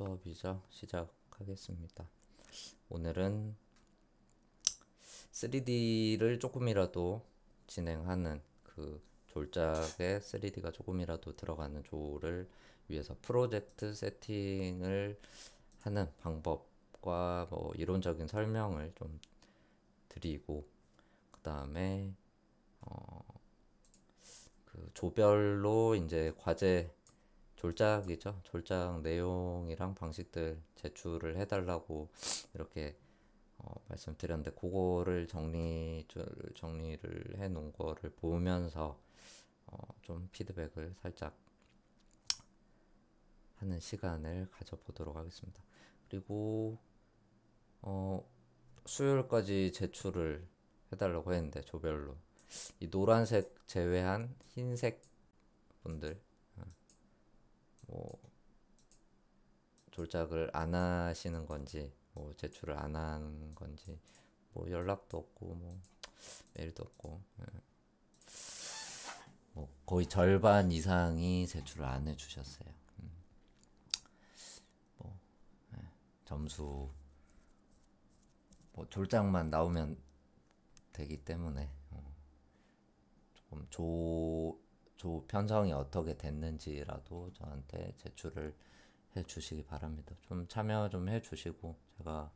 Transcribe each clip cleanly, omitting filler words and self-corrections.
수업이죠. 시작하겠습니다. 오늘은 3D를 조금이라도 진행하는 졸작에 3D가 조금이라도 들어가는 조를 위해서 프로젝트 세팅을 하는 방법과 뭐 이론적인 설명을 좀 드리고, 그 다음에 조별로 이제 과제 졸작이죠. 졸작 내용이랑 방식들 제출을 해달라고 이렇게 말씀드렸는데, 그거를 정리를 해 놓은 거를 보면서 좀 피드백을 살짝 하는 시간을 가져보도록 하겠습니다. 그리고 수요일까지 제출을 해달라고 했는데, 조별로 이 노란색 제외한 흰색 분들 뭐 졸작을 안 하시는 건지, 뭐 제출을 안 한 건지, 뭐 연락도 없고, 뭐 메일도 없고, 뭐 거의 절반 이상이 제출을 안 해주셨어요. 뭐 점수 뭐 졸작만 나오면 되기 때문에 조금 조 편성이 어떻게 됐는지라도 저한테 제출을 해 주시기 바랍니다. 좀 참여 좀 해 주시고, 제가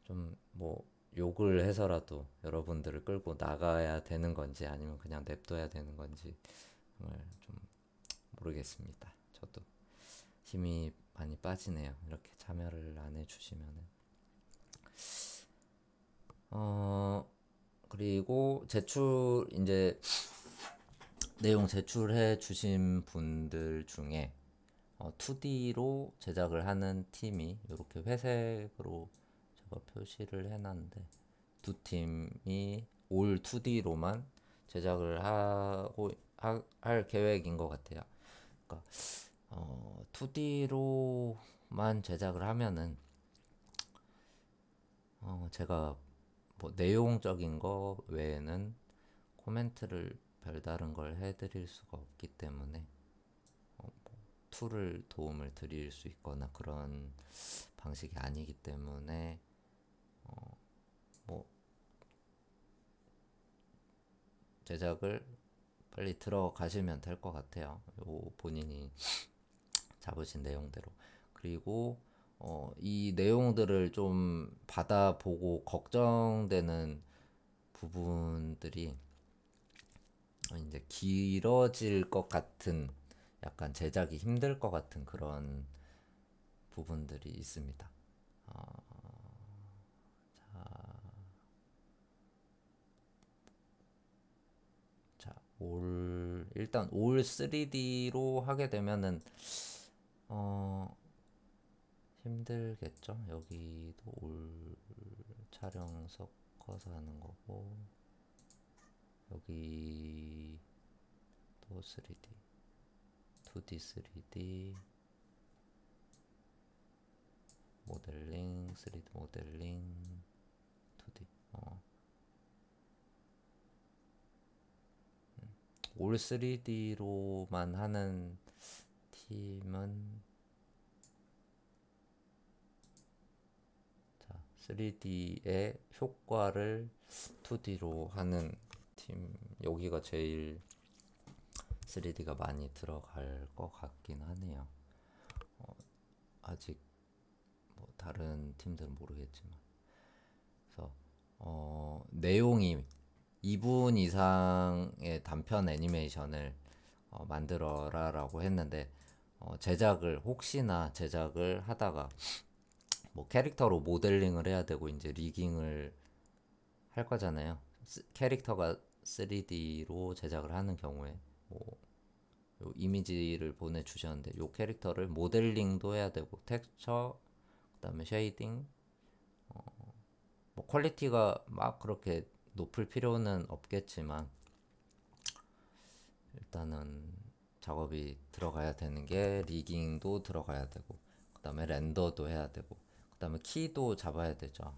좀 뭐 욕을 해서라도 여러분들을 끌고 나가야 되는 건지, 아니면 그냥 냅둬야 되는 건지 정말 좀 모르겠습니다. 저도 힘이 많이 빠지네요. 이렇게 참여를 안 해주시면은. 그리고 이제 내용 제출해 주신 분들 중에 2D로 제작을 하는 팀이 이렇게 회색으로 제가 표시를 해놨는데, 두 팀이 올 2D로만 제작을 할 계획인 것 같아요. 그러니까 2D로만 제작을 하면은 제가 뭐 내용적인 거 외에는 코멘트를 별다른 걸 해드릴 수가 없기 때문에, 툴을 도움을 드릴 수 있거나 그런 방식이 아니기 때문에, 뭐 제작을 빨리 들어가시면 될 것 같아요. 본인이 잡으신 내용대로. 그리고 이 내용들을 좀 받아보고 걱정되는 부분들이, 이제 길어질 것 같은, 약간 제작이 힘들 것 같은 그런 부분들이 있습니다. 자, 일단 올 3D로 하게 되면은 힘들겠죠. 여기도 올 촬영 섞어서 하는 거고, 여기 또 3D, 2D, 3D 모델링, 3D 모델링, 2D. 올 3D로만 하는 팀은, 3D의 효과를 2D로 하는 팀, 여기가 제일 3D가 많이 들어갈 것 같긴 하네요. 아직 뭐 다른 팀들은 모르겠지만. 그래서 내용이 2분 이상의 단편 애니메이션을 만들어라 라고 했는데, 혹시나 제작을 하다가 뭐 캐릭터로 모델링을 해야 되고 이제 리깅을 할 거잖아요. 캐릭터가 3D로 제작을 하는 경우에 뭐 요 이미지를 보내주셨는데, 요 캐릭터를 모델링도 해야 되고, 텍스처, 그 다음에 쉐이딩, 뭐 퀄리티가 막 그렇게 높을 필요는 없겠지만, 일단은 작업이 들어가야 되는 게 리깅도 들어가야 되고, 그 다음에 렌더도 해야 되고, 그 다음에 키도 잡아야 되죠.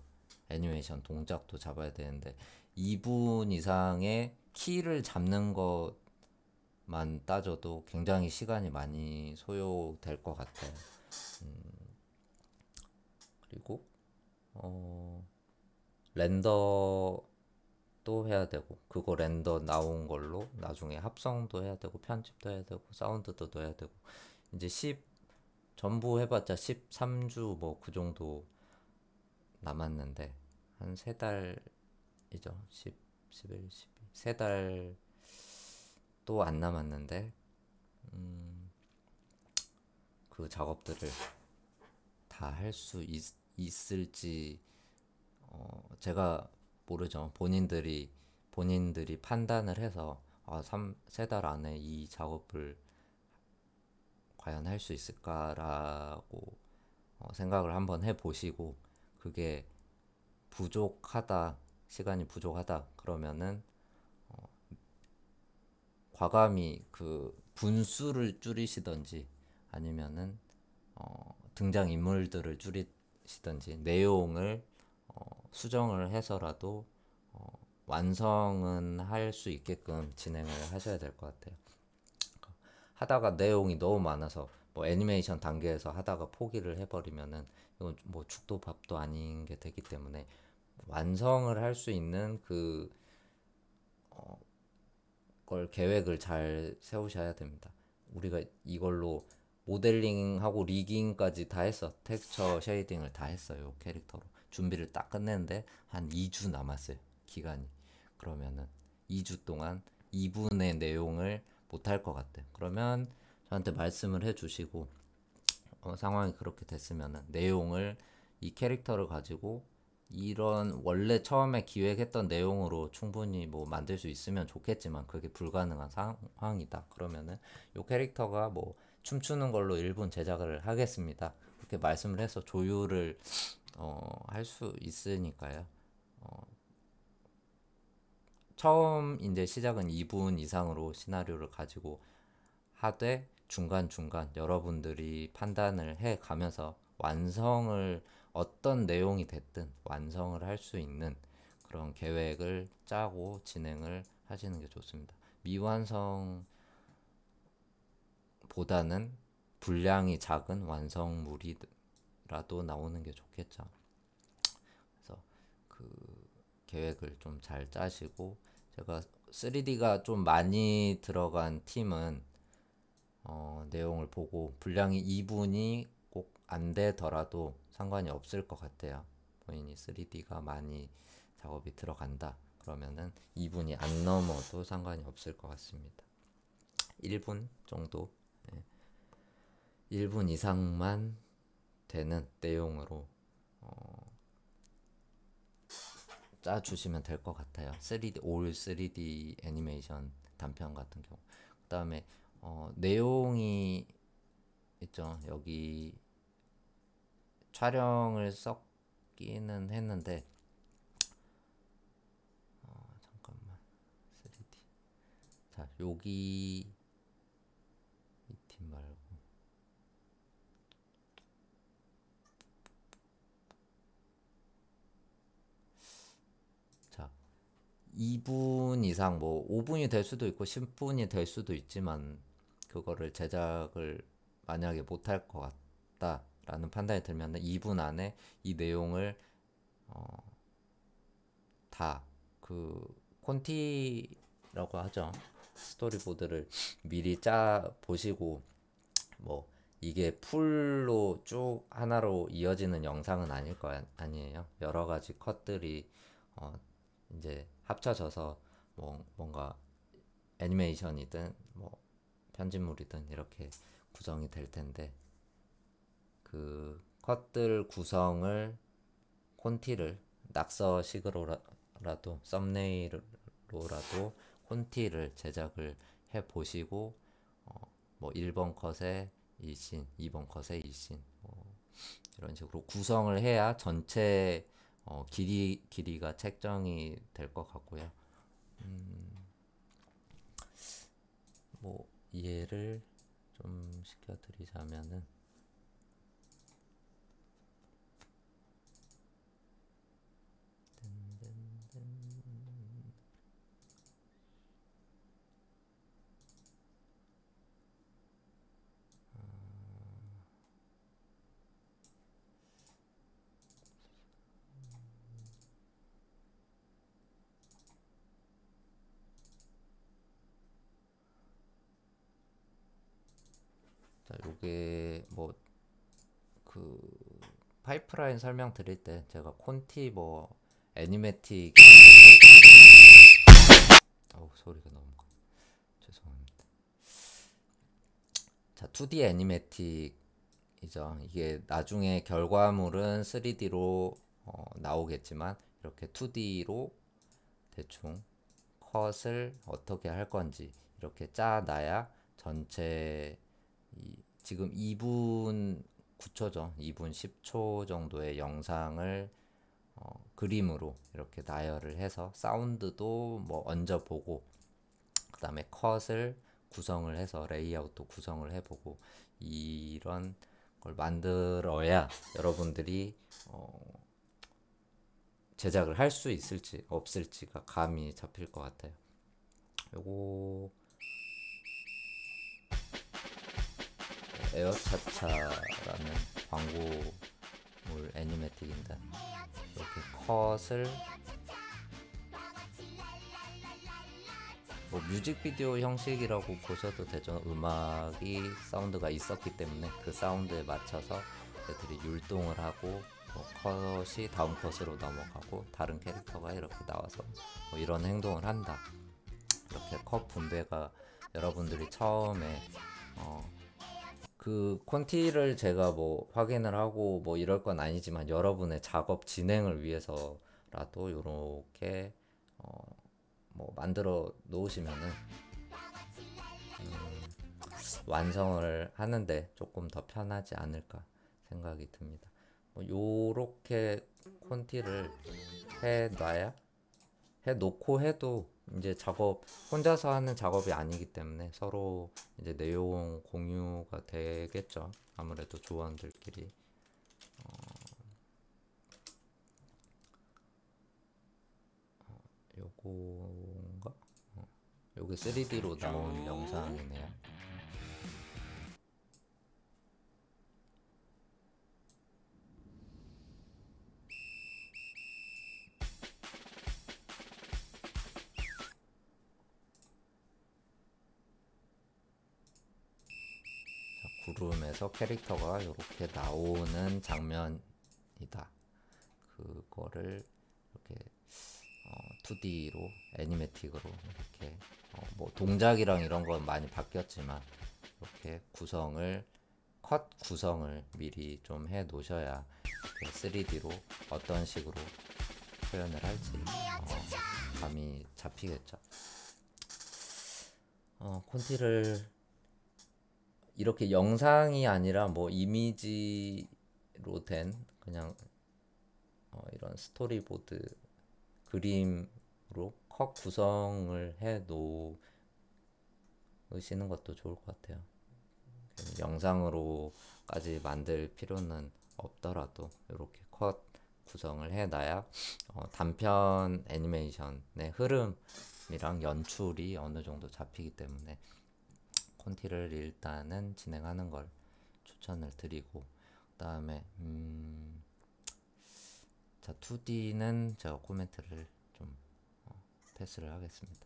애니메이션 동작도 잡아야 되는데, 2분 이상의 키를 잡는 따져도 굉장히 시간이 많이 소요될 것 같아요. 그리고 렌더도 해야 되고, 그거 렌더 나온 걸로 나중에 합성도 해야 되고, 편집도 해야 되고, 사운드도 넣어야 되고, 이제 전부 해봤자 13주 뭐 그 정도 남았는데, 한 3달이죠. 11, 12, 3달 또 안 남았는데, 그 작업들을 다 할 수 있을지 제가 모르죠. 본인들이 판단을 해서 3달 안에 이 작업을 과연 할 수 있을까라고 생각을 한번 해보시고, 그게 부족하다, 시간이 부족하다 그러면은 과감히 그 분수를 줄이시던지, 아니면은 등장 인물들을 줄이시던지, 내용을 수정을 해서라도 완성은 할 수 있게끔 진행을 하셔야 될 것 같아요. 하다가 내용이 너무 많아서 뭐 애니메이션 단계에서 하다가 포기를 해버리면은 이건 뭐 죽도 밥도 아닌 게 되기 때문에, 완성을 할 수 있는 그걸 계획을 잘 세우셔야 됩니다. 우리가 이걸로 모델링하고 리깅까지 다 했어. 텍스처 쉐이딩을 다 했어요. 캐릭터로 준비를 딱 끝냈는데 한 2주 남았어요, 기간이. 그러면은 2주 동안 2분의 내용을 못 할 것 같아. 그러면 저한테 말씀을 해주시고, 상황이 그렇게 됐으면은 내용을, 이 캐릭터를 가지고 이런 원래 처음에 기획했던 내용으로 충분히 뭐 만들 수 있으면 좋겠지만 그게 불가능한 상황이다. 그러면은 요 캐릭터가 뭐 춤추는 걸로 1분 제작을 하겠습니다, 그렇게 말씀을 해서 조율을 할 수 있으니까요. 처음 이제 시작은 2분 이상으로 시나리오를 가지고 하되, 중간중간 여러분들이 판단을 해 가면서 완성을, 어떤 내용이 됐든 완성을 할 수 있는 그런 계획을 짜고 진행을 하시는 게 좋습니다. 미완성보다는 분량이 작은 완성물이라도 나오는 게 좋겠죠. 그래서 그 계획을 좀 잘 짜시고, 제가 3D가 좀 많이 들어간 팀은 내용을 보고 분량이 2분이 꼭 안 되더라도 상관이 없을 것 같아요. 본인이 3D가 많이 작업이 들어간다 그러면은 2분이 안 넘어도 상관이 없을 것 같습니다. 1분 정도, 1분 이상만 되는 내용으로 짜주시면 될 것 같아요. 3D 올 3D 애니메이션 단편 같은 경우. 그 다음에 내용이 있죠. 여기 촬영을 섞기는 했는데, 잠깐만, 3D. 자, 여기 이 팀 말고, 자, 2분 이상, 뭐 5분이 될 수도 있고 10분이 될 수도 있지만, 그거를 제작을 만약에 못할 것 같다라는 판단이 들면 2분 안에 이 내용을 다, 그 콘티라고 하죠. 스토리보드를 미리 짜 보시고, 뭐 이게 풀로 쭉 하나로 이어지는 영상은 아닐 거 아니에요. 여러 가지 컷들이 어, 이제 합쳐져서 뭔가 애니메이션이든 뭐 편집물이든 이렇게 구성이 될 텐데, 그 컷들 구성을, 콘티를 낙서식으로라도 썸네일로라도 콘티를 제작을 해 보시고, 뭐 1번 컷에 이 씬, 2번 컷에 이 씬, 이런 식으로 구성을 해야 전체 길이가 책정이 될 것 같고요. 뭐 이해를 좀 시켜드리자면은, 자, 요게 뭐 그 파이프라인 설명드릴 때 제가 콘티 뭐 애니메틱 어우 소리가 너무 커. 죄송합니다. 자, 2D 애니메틱이죠. 이게 나중에 결과물은 3D로 나오겠지만 이렇게 2D로 대충 컷을 어떻게 할 건지 이렇게 짜놔야 전체 지금 2분 9초죠. 2분 10초 정도의 영상을 그림으로 이렇게 나열을 해서 사운드도 뭐 얹어보고 그 다음에 컷을 구성을 해서 레이아웃도 구성을 해보고 이런 걸 만들어야 여러분들이 제작을 할 수 있을지 없을지가 감이 잡힐 것 같아요. 요거 에어차차라는 광고물 애니메틱인데 이렇게 컷을 뭐 뮤직비디오 형식이라고 보셔도 되죠. 음악이 사운드가 있었기 때문에 그 사운드에 맞춰서 애들이 율동을 하고 뭐 컷이 다음 컷으로 넘어가고 다른 캐릭터가 이렇게 나와서 뭐 이런 행동을 한다. 이렇게 컷 분배가 여러분들이 처음에 그 콘티를 제가 뭐 확인을 하고 뭐 이럴 건 아니지만 여러분의 작업 진행을 위해서라도 이렇게 뭐 만들어 놓으시면은 완성을 하는데 조금 더 편하지 않을까 생각이 듭니다. 뭐 요렇게 콘티를 해놔야 해놓고 해도 이제 작업 혼자서 하는 작업이 아니기 때문에 서로 이제 내용 공유가 되겠죠. 아무래도 조원들끼리 요건가? 요게 3D로 나온 영상이네요. 구름에서 캐릭터가 이렇게 나오는 장면이다. 그거를 이렇게 2D로 애니메틱으로 이렇게 뭐 동작이랑 이런 건 많이 바뀌었지만 이렇게 컷 구성을 미리 좀 해 놓으셔야 3D로 어떤 식으로 표현을 할지 감이 잡히겠죠. 콘티를 이렇게 영상이 아니라 뭐 이미지로 된 그냥 이런 스토리보드 그림으로 컷 구성을 해 놓으시는 것도 좋을 것 같아요. 영상으로까지 만들 필요는 없더라도 이렇게 컷 구성을 해놔야 단편 애니메이션의 흐름이랑 연출이 어느 정도 잡히기 때문에 콘티를 일단은 진행하는 걸 추천을 드리고 그 다음에 자 2D는 제가 코멘트를 좀 패스를 하겠습니다.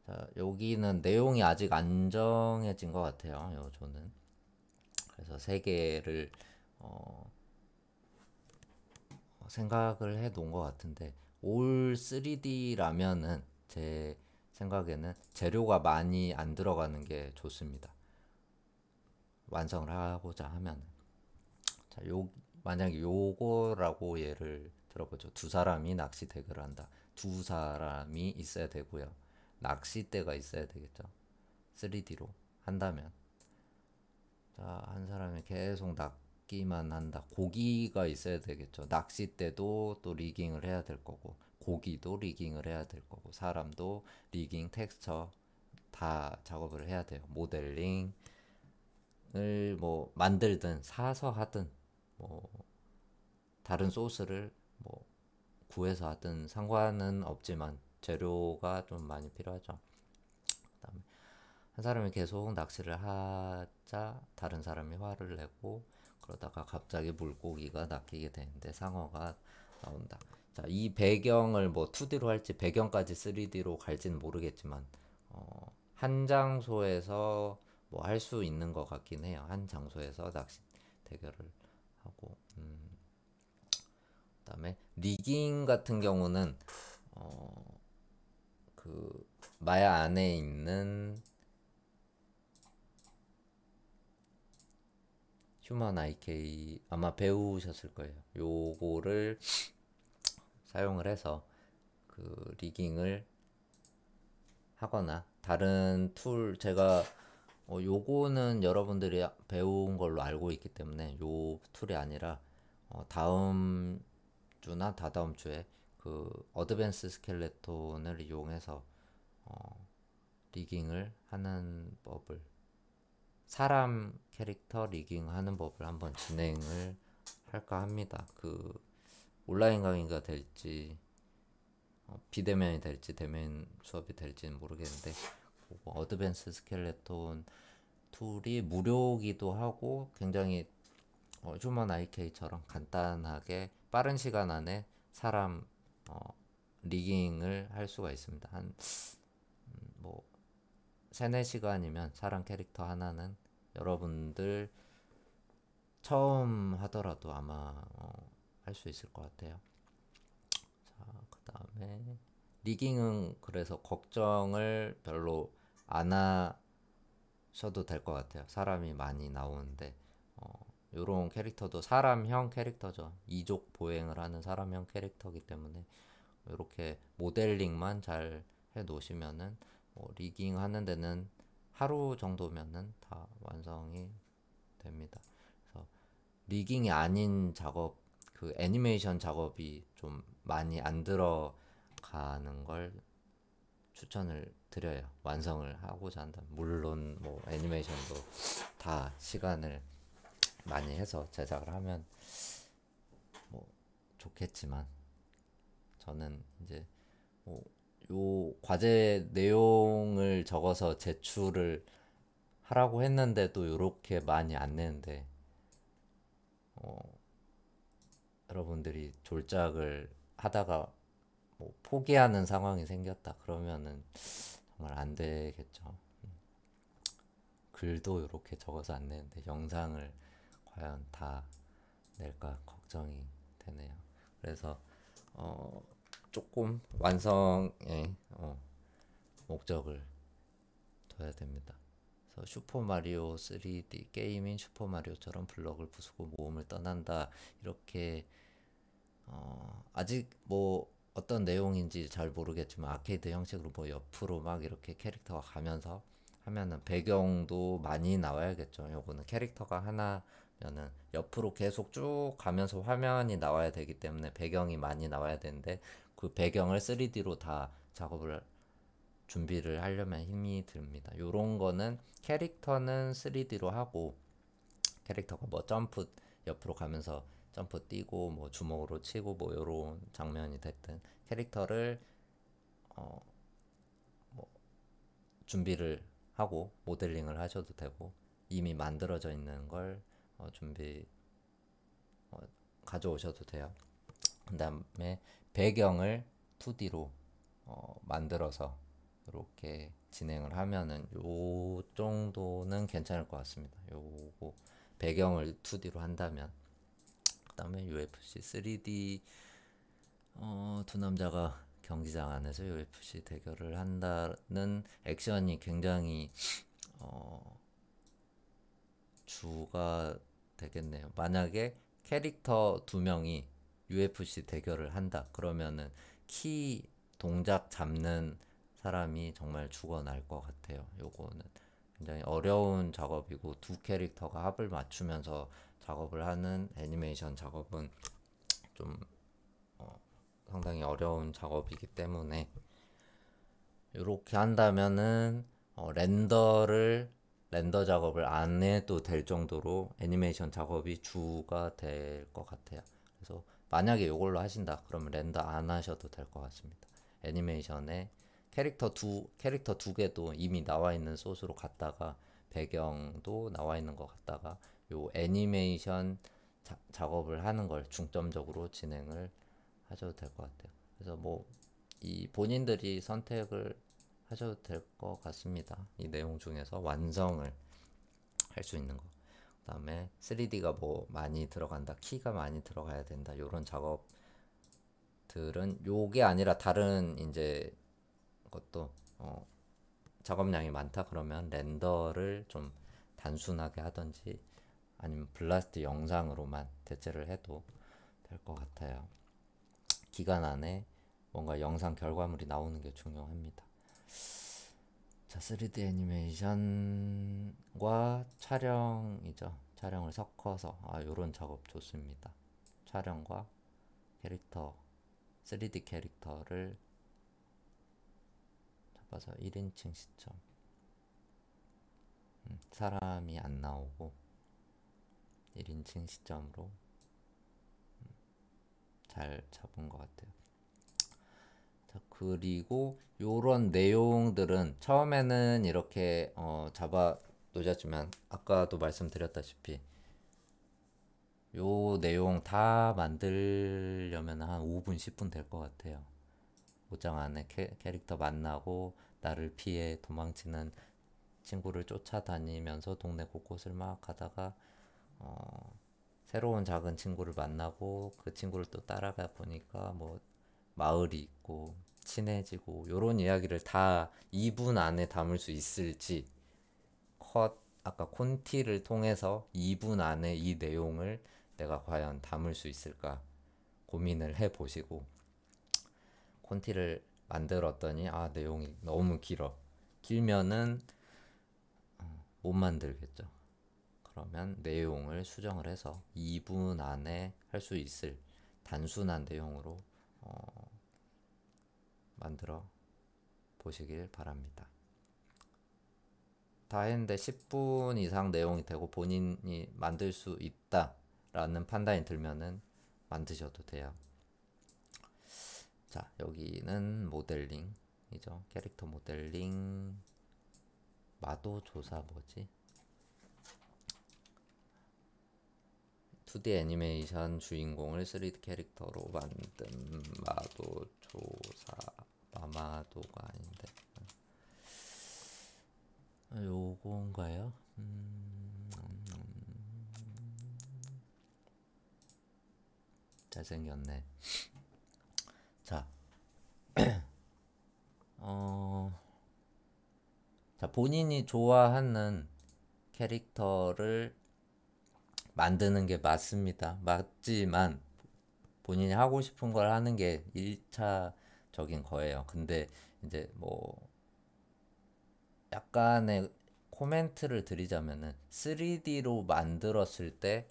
자, 여기는 내용이 아직 안 정해진 것 같아요. 요조는 그래서 세 개를 생각을 해 놓은 것 같은데 올 3D라면은 제 생각에는 재료가 많이 안 들어가는 게 좋습니다. 완성을 하고자 하면 자, 만약에 요거라고 예를 들어보죠. 두 사람이 낚시 대결을 한다. 두 사람이 있어야 되고요. 낚싯대가 있어야 되겠죠. 3D로 한다면 자, 한 사람이 계속 낚기만 한다. 고기가 있어야 되겠죠. 낚싯대도 또 리깅을 해야 될 거고 고기도 리깅을 해야 될 거고 사람도 리깅, 텍스처 다 작업을 해야 돼요. 모델링을 뭐 만들든 사서 하든 뭐 다른 소스를 뭐 구해서 하든 상관은 없지만 재료가 좀 많이 필요하죠. 그다음에 한 사람이 계속 낚시를 하자 다른 사람이 화를 내고 그러다가 갑자기 물고기가 낚이게 되는데 상어가 나온다. 자, 이 배경을 뭐 2D로 할지 배경까지 3D로 갈지는 모르겠지만 한 장소에서 뭐 할 수 있는 것 같긴 해요. 한 장소에서 낚시 대결을 하고. 그다음에 리깅 같은 경우는 그 마야 안에 있는 휴먼 IK 아마 배우셨을 거예요. 요거를 사용을 해서 그 리깅을 하거나 다른 툴 제가 요거는 여러분들이 배운 걸로 알고 있기 때문에 요 툴이 아니라 다음 주나 다다음 주에 그 어드밴스 스켈레톤을 이용해서 리깅을 하는 법을 사람 캐릭터 리깅 하는 법을 한번 진행을 할까 합니다. 그 온라인 강의가 될지 비대면이 될지 대면 수업이 될지는 모르겠는데 어드밴스 스켈레톤 툴이 무료기도 하고 굉장히 휴먼 IK처럼 간단하게 빠른 시간 안에 사람 리깅을 할 수가 있습니다. 한 뭐 3, 4시간이면 사람 캐릭터 하나는 여러분들 처음 하더라도 아마 할 수 있을 것 같아요. 자, 그 다음에 리깅은 그래서 걱정을 별로 안 하셔도 될 것 같아요. 사람이 많이 나오는데 요런 캐릭터도 사람형 캐릭터죠. 이족 보행을 하는 사람형 캐릭터이기 때문에 이렇게 모델링만 잘 해 놓으시면은 리깅 하는 데는 하루 정도면은 다 완성이 됩니다. 그래서 리깅이 아닌 작업, 그 애니메이션 작업이 좀 많이 안 들어가는 걸 추천을 드려요. 완성을 하고자 한다면. 물론 뭐 애니메이션도 다 시간을 많이 해서 제작을 하면 뭐 좋겠지만 저는 이제 요 과제 내용을 적어서 제출을 하라고 했는데도 이렇게 많이 안 내는데 여러분들이 졸작을 하다가 뭐 포기하는 상황이 생겼다 그러면은 정말 안 되겠죠. 글도 이렇게 적어서 안 내는데 영상을 과연 다 낼까 걱정이 되네요. 그래서 조금 완성에 목적을 둬야 됩니다. 그래서 슈퍼 마리오 3D 게임인 슈퍼 마리오처럼 블럭을 부수고 모험을 떠난다 이렇게 아직 뭐 어떤 내용인지 잘 모르겠지만 아케이드 형식으로 뭐 옆으로 막 이렇게 캐릭터가 가면서 하면은 배경도 많이 나와야겠죠. 요거는 캐릭터가 하나면은 옆으로 계속 쭉 가면서 화면이 나와야 되기 때문에 배경이 많이 나와야 되는데 그 배경을 3D로 다 작업을 준비를 하려면 힘이 듭니다. 요런 거는 캐릭터는 3D로 하고 캐릭터가 뭐 점프 옆으로 가면서 점프 뛰고 뭐 주먹으로 치고 뭐 요런 장면이 됐든 캐릭터를 준비를 하고 모델링을 하셔도 되고 이미 만들어져 있는 걸 준비 가져오셔도 돼요. 그 다음에 배경을 2D로 만들어서 이렇게 진행을 하면은 요 정도는 괜찮을 것 같습니다. 요거 배경을 2D로 한다면 그 다음에 UFC 3D 두 남자가 경기장 안에서 UFC 대결을 한다는 액션이 굉장히 주가 되겠네요. 만약에 캐릭터 2명이 UFC 대결을 한다 그러면은 키 동작 잡는 사람이 정말 죽어날 것 같아요. 요거는 굉장히 어려운 작업이고 두 캐릭터가 합을 맞추면서 작업을 하는 애니메이션 작업은 좀 상당히 어려운 작업이기 때문에 이렇게 한다면은 렌더 작업을 안 해도 될 정도로 애니메이션 작업이 주가 될 것 같아요. 그래서 만약에 이걸로 하신다 그러면 렌더 안 하셔도 될 것 같습니다. 애니메이션에 캐릭터 두 개도 이미 나와 있는 소스로 갖다가 배경도 나와 있는 것 같다가 요 애니메이션 작업을 하는 걸 중점적으로 진행을 하셔도 될 것 같아요. 그래서 뭐 이 본인들이 선택을 하셔도 될 것 같습니다. 이 내용 중에서 완성을 할 수 있는 거. 그다음에 3D가 뭐 많이 들어간다, 키가 많이 들어가야 된다, 요런 작업들은 요게 아니라 다른 이제 것도 작업량이 많다 그러면 렌더를 좀 단순하게 하던지 아니면 블라스트 영상으로만 대체를 해도 될 것 같아요. 기간 안에 뭔가 영상 결과물이 나오는 게 중요합니다. 자, 3D 애니메이션과 촬영이죠. 촬영을 섞어서 요런 작업 좋습니다. 촬영과 캐릭터, 3D 캐릭터를 잡아서 1인칭 시점, 사람이 안 나오고 1인칭 시점으로 잘 잡은 것 같아요. 자, 그리고 요런 내용들은 처음에는 이렇게 잡아 놓자지만 아까도 말씀드렸다시피 요 내용 다 만들려면 한 5분, 10분 될 것 같아요. 옷장 안에 캐릭터 만나고 나를 피해 도망치는 친구를 쫓아다니면서 동네 곳곳을 막 가다가 새로운 작은 친구를 만나고 그 친구를 또 따라가 보니까 뭐 마을이 있고 친해지고 요런 이야기를 다 2분 안에 담을 수 있을지, 아까 콘티를 통해서 2분 안에 이 내용을 내가 과연 담을 수 있을까 고민을 해 보시고, 콘티를 만들었더니 내용이 너무 길면은 못 만들겠죠. 그러면 내용을 수정을 해서 2분 안에 할 수 있을 단순한 내용으로 만들어 보시길 바랍니다. 다 했는데 10분 이상 내용이 되고 본인이 만들 수 있다라는 판단이 들면은 만드셔도 돼요. 자, 여기는 모델링이죠. 캐릭터 모델링, 마도 조사 뭐지? 2D 애니메이션 주인공을 3D 캐릭터로 만든 마도 조사, 마마도가 아닌데 요건가요? 잘생겼네. 자, 자, 본인이 좋아하는 캐릭터를 만드는 게 맞습니다. 맞지만 본인이 하고 싶은 걸 하는 게 1차적인 거예요. 근데 이제 뭐 약간의 코멘트를 드리자면은 3D로 만들었을 때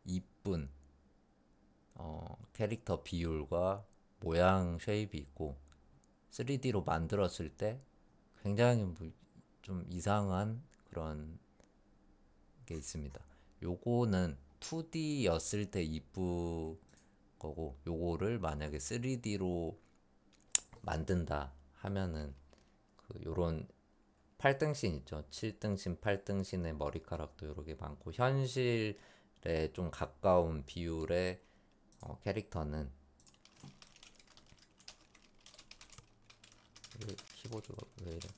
이쁜 캐릭터 비율과 모양 쉐입이 있고 3D로 만들었을 때 굉장히 좀 이상한 그런 게 있습니다. 요거는 2D였을 때 이쁜 거고, 요거를 만약에 3D로 만든다 하면은 요런 8등신 있죠. 7등신, 8등신의 머리카락도 요렇게 많고 현실에 좀 가까운 비율의 캐릭터는 키보드가 왜 이러지?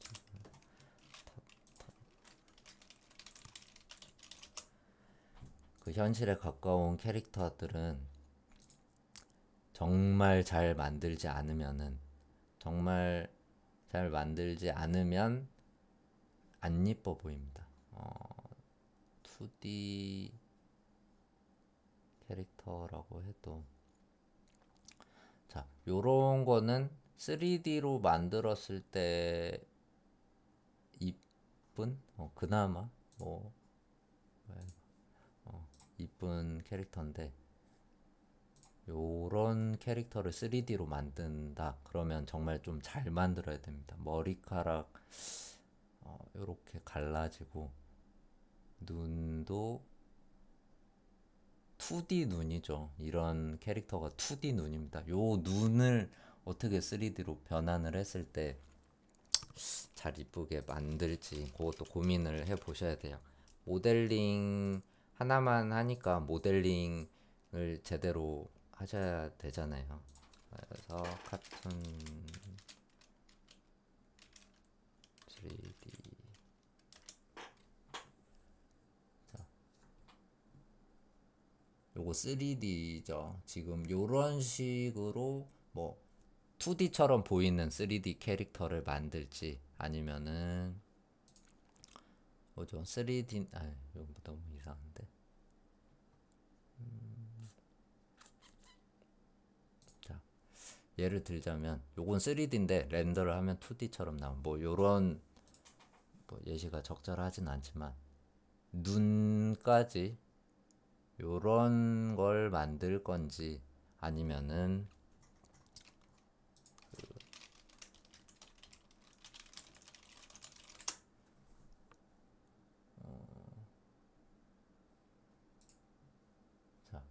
그 현실에 가까운 캐릭터들은 정말 잘 만들지 않으면 안 이뻐 보입니다. 2D 캐릭터라고 해도 자, 요런 거는 3D로 만들었을 때 이쁜 그나마 뭐 이쁜 캐릭터인데, 요런 캐릭터를 3D로 만든다 그러면 정말 좀 잘 만들어야 됩니다. 머리카락 요렇게 갈라지고 눈도 2D 눈이죠. 이런 캐릭터가 2D 눈입니다. 요 눈을 어떻게 3D로 변환을 했을 때 잘 이쁘게 만들지, 그것도 고민을 해 보셔야 돼요. 모델링 하나만 하니까 모델링을 제대로 하셔야 되잖아요. 그래서 카툰 3D 요거 3D죠. 지금 요런 식으로 뭐 2D처럼 보이는 3D 캐릭터를 만들지 아니면은 뭐죠? 3D 이거 너무 이상한데. 자, 예를 들자면 요건 3D인데 렌더를 하면 2D처럼 나온 뭐 요런 뭐 예시가 적절하진 않지만 눈까지 요런 걸 만들 건지 아니면은 자,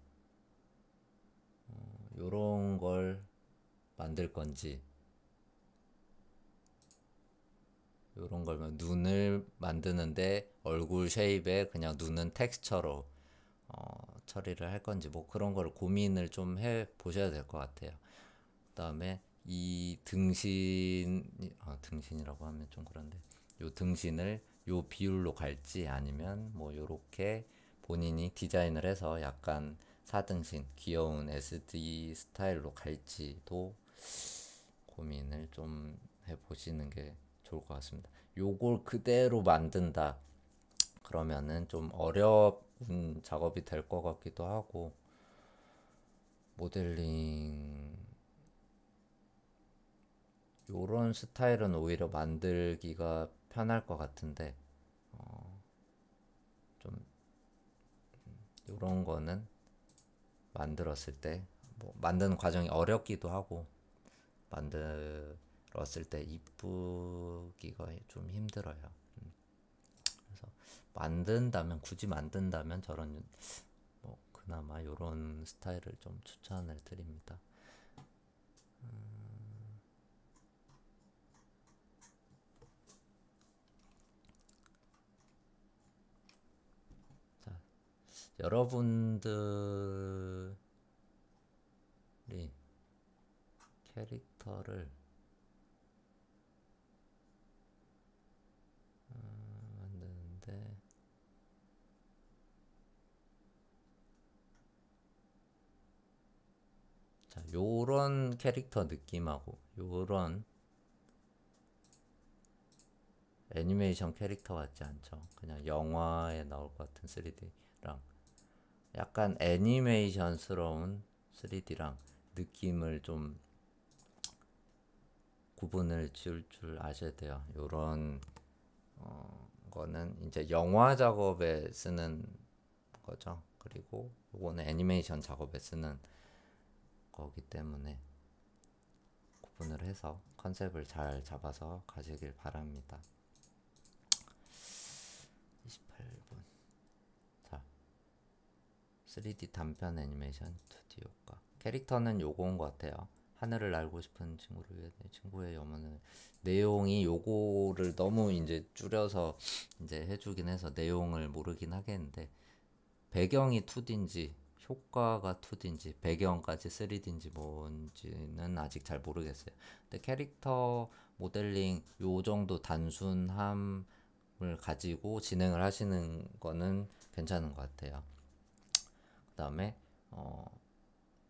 요런 걸 만들 건지 요런 걸면 눈을 만드는데 얼굴 쉐입에 그냥 눈은 텍스처로 처리를 할 건지 뭐 그런 걸 고민을 좀 해 보셔야 될 것 같아요. 그다음에 이 등신이라고 하면 좀 그런데 요 등신을 요 비율로 갈지 아니면 뭐 요렇게 본인이 디자인을 해서 약간 4등신 귀여운 SD 스타일로 갈지도 고민을 좀 해보시는 게 좋을 것 같습니다. 요걸 그대로 만든다 그러면은 좀 어려운 작업이 될 것 같기도 하고 모델링 요런 스타일은 오히려 만들기가 편할 것 같은데 좀 요런 거는 만들었을 때 뭐 만드는 과정이 어렵기도 하고 만들었을 때 이쁘기가 좀 힘들어요. 그래서 만든다면 굳이 만든다면 저런 뭐 그나마 요런 스타일을 좀 추천을 드립니다. 자, 여러분들이 캐릭터를 만드는데 자, 요런 캐릭터 느낌하고 요런 애니메이션 캐릭터 같지 않죠? 그냥 영화에 나올 것 같은 3D랑 약간 애니메이션스러운 3D랑 느낌을 좀 구분을 지을 줄 아셔야 돼요. 요런 거는 이제 영화 작업에 쓰는 거죠. 그리고 요거는 애니메이션 작업에 쓰는 거기 때문에 구분을 해서 컨셉을 잘 잡아서 가시길 바랍니다. 28분. 자, 3D 단편 애니메이션 2D 효과. 캐릭터는 요거인 것 같아요. 하늘을 날고 싶은 친구를 위해 내 친구의 염원을 내용이 요거를 너무 이제 줄여서 이제 해주긴 해서 내용을 모르긴 하겠는데 배경이 2D인지 효과가 2D인지 배경까지 3D인지 뭔지는 아직 잘 모르겠어요. 근데 캐릭터 모델링 요 정도 단순함을 가지고 진행을 하시는 거는 괜찮은 것 같아요. 그 다음에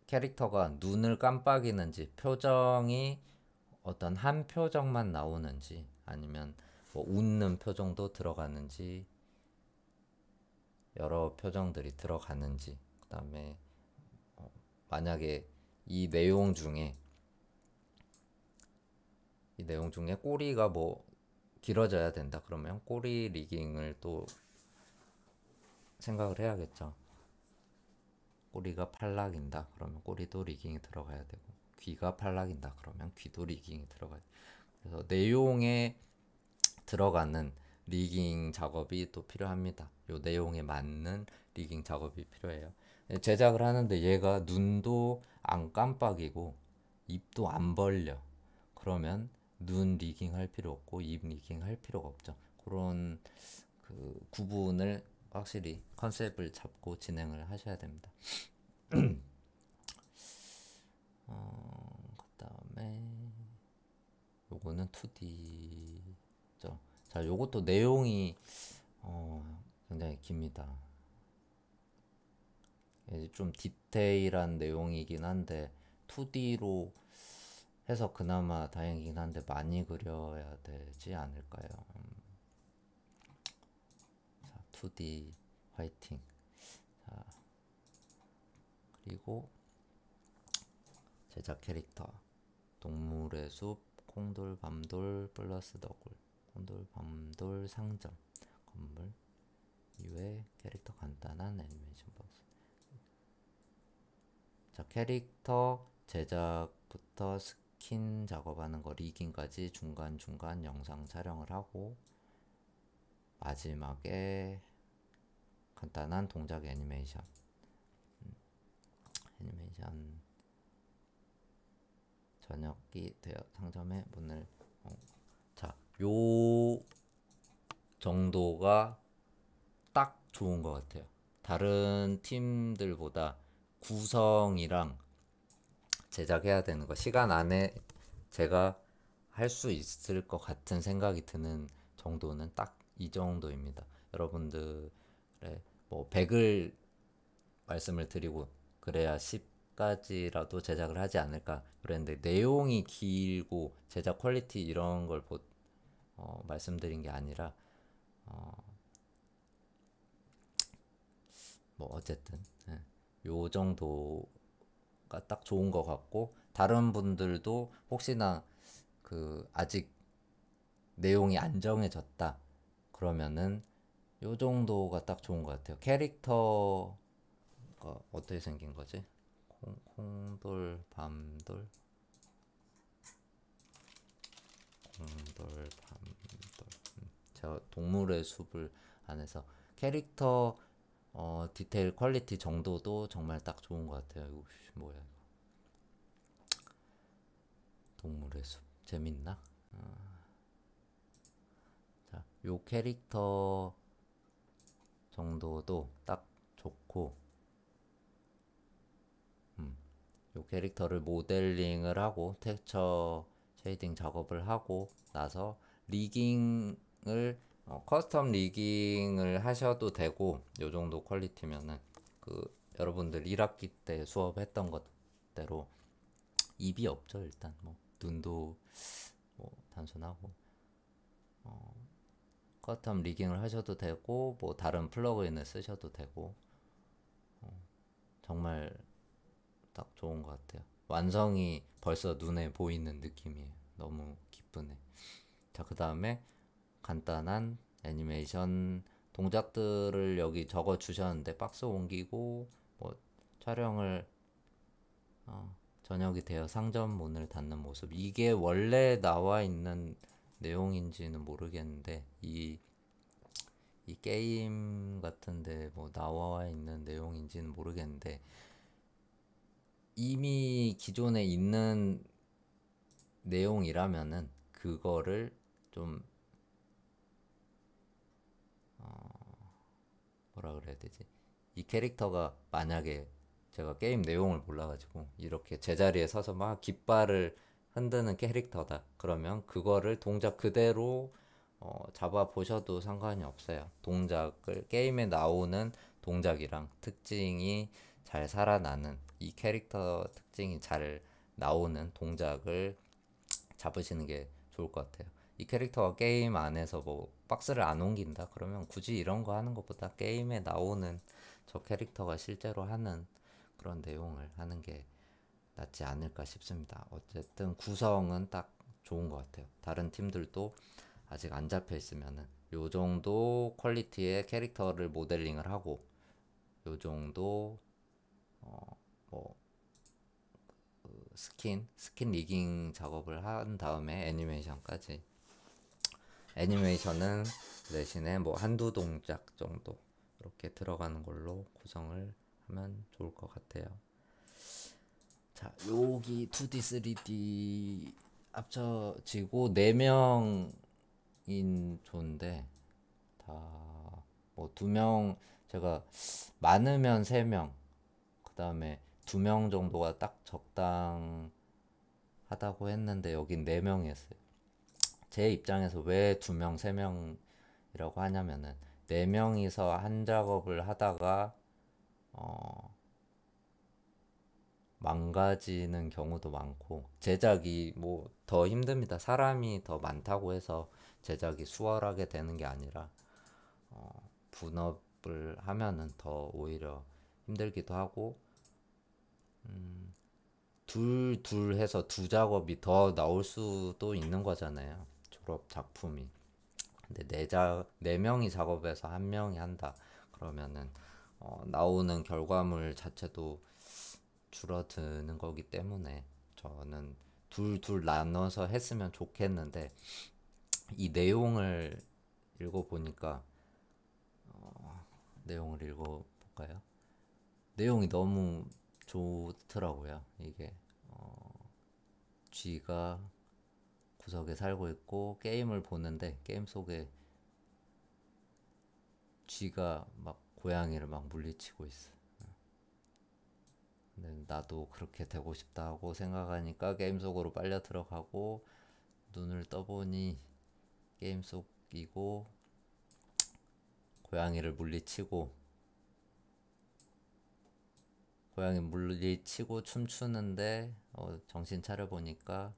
캐릭터가 눈을 깜빡이는지 표정이 어떤 한 표정만 나오는지 아니면 뭐 웃는 표정도 들어가는지 여러 표정들이 들어가는지 그 다음에 만약에 이 내용 중에 꼬리가 뭐 길어져야 된다 그러면 꼬리 리깅을 또 생각을 해야겠죠. 꼬리가 팔락인다 그러면 꼬리도 리깅이 들어가야 되고 귀가 팔락인다 그러면 귀도 리깅이 들어가야 돼요. 그래서 내용에 들어가는 리깅 작업이 또 필요합니다. 요 내용에 맞는 리깅 작업이 필요해요. 제작을 하는데 얘가 눈도 안 깜빡이고 입도 안 벌려. 그러면 눈 리깅 할 필요 없고 입 리깅 할 필요가 없죠. 그런 그 구분을 확실히 컨셉을 잡고 진행을 하셔야 됩니다. 그다음에 요거는 2D죠. 자, 요것도 내용이 굉장히 깁니다. 좀 디테일한 내용이긴 한데 2D로 해서 그나마 다행이긴 한데 많이 그려야 되지 않을까요? 자, 2D 화이팅. 자, 그리고 제작 캐릭터 동물의 숲, 콩돌, 밤돌, 플러스 너굴, 콩돌, 밤돌, 상점, 건물, 이외 캐릭터 간단한 애니메이션 박스. 자, 캐릭터 제작부터 스킨 작업하는 거, 리깅까지 중간중간 영상 촬영을 하고 마지막에 간단한 동작 애니메이션. 애니메이션 저녁이 되어 상점의 문을 자, 요 정도가 딱 좋은 것 같아요. 다른 팀들보다 구성이랑 제작해야 되는 거 시간 안에 제가 할 수 있을 것 같은 생각이 드는 정도는 딱 이 정도입니다. 여러분들의 뭐 100을 말씀을 드리고 그래야 10까지라도 제작을 하지 않을까 그랬는데 내용이 길고 제작 퀄리티 이런 걸 말씀드린 게 아니라 뭐 어쨌든 요 정도가 딱 좋은 것 같고 다른 분들도 혹시나 그 아직 내용이 안 정해졌다 그러면은 요 정도가 딱 좋은 것 같아요. 캐릭터가 어떻게 생긴 거지? 콩돌, 밤돌, 콩돌, 밤돌. 제가 동물의 숲을 안에서 캐릭터 디테일 퀄리티 정도도 정말 딱 좋은 것 같아요. 이거 뭐야 이거. 동물의 숲 재밌나? 자, 요 캐릭터 정도도 딱 좋고 요 캐릭터를 모델링을 하고 텍스처 쉐이딩 작업을 하고 나서 리깅을 커스텀 리깅을 하셔도 되고 요 정도 퀄리티면은 그 여러분들 1학기 때 수업했던 것대로 입이 없죠. 일단 뭐 눈도 뭐 단순하고 커스텀 리깅을 하셔도 되고 뭐 다른 플러그인을 쓰셔도 되고 정말 딱 좋은 것 같아요. 완성이 벌써 눈에 보이는 느낌이에요. 너무 기쁘네. 자, 그 다음에 간단한 애니메이션 동작들을 여기 적어 주셨는데 박스 옮기고 뭐 촬영을 저녁이 되어 상점 문을 닫는 모습. 이게 원래 나와 있는 내용인지는 모르겠는데 이 게임 같은데 뭐 나와 있는 내용인지는 모르겠는데 이미 기존에 있는 내용이라면은 그거를 좀 뭐라 그래야 되지? 이 캐릭터가 만약에 제가 게임 내용을 몰라가지고 이렇게 제자리에 서서 막 깃발을 흔드는 캐릭터다. 그러면 그거를 동작 그대로 잡아 보셔도 상관이 없어요. 동작을 게임에 나오는 동작이랑 특징이 잘 살아나는 이 캐릭터 특징이 잘 나오는 동작을 잡으시는 게 좋을 것 같아요. 이 캐릭터가 게임 안에서 뭐 박스를 안 옮긴다 그러면 굳이 이런 거 하는 것보다 게임에 나오는 저 캐릭터가 실제로 하는 그런 내용을 하는 게 낫지 않을까 싶습니다. 어쨌든 구성은 딱 좋은 것 같아요. 다른 팀들도 아직 안 잡혀 있으면은 요 정도 퀄리티의 캐릭터를 모델링을 하고 요 정도 뭐 스킨 리깅 작업을 한 다음에 애니메이션까지 애니메이션은 대신에 뭐 한두 동작 정도 이렇게 들어가는 걸로 구성을 하면 좋을 것 같아요. 자, 여기 2D, 3D 합쳐지고 4명인 조인데 다 뭐 2명 제가 많으면 3명 그 다음에 2명 정도가 딱 적당하다고 했는데 여긴 4명이었어요. 제 입장에서 왜 2명, 3명이라고 하냐면은 4명이서 한 작업을 하다가 망가지는 경우도 많고 제작이 뭐 더 힘듭니다. 사람이 더 많다고 해서 제작이 수월하게 되는 게 아니라 분업을 하면은 더 오히려 힘들기도 하고 둘 해서 두 작업이 더 나올 수도 있는 거잖아요. 졸업 작품이. 근데 네 명이 작업해서 한 명이 한다. 그러면은 나오는 결과물 자체도 줄어드는 거기 때문에 저는 둘 나눠서 했으면 좋겠는데 이 읽어보니까 내용을 읽어볼까요? 내용이 너무 좋더라고요. 이게 쥐가 구석에 살고 있고 게임을 보는데 게임 속에 쥐가 막 고양이를 막 물리치고 있어. 근데 나도 그렇게 되고 싶다 하고 생각하니까 게임 속으로 빨려 들어가고 눈을 떠보니 게임 속이고 고양이를 물리치고 고양이 물리치고 춤추는데 정신 차려 보니까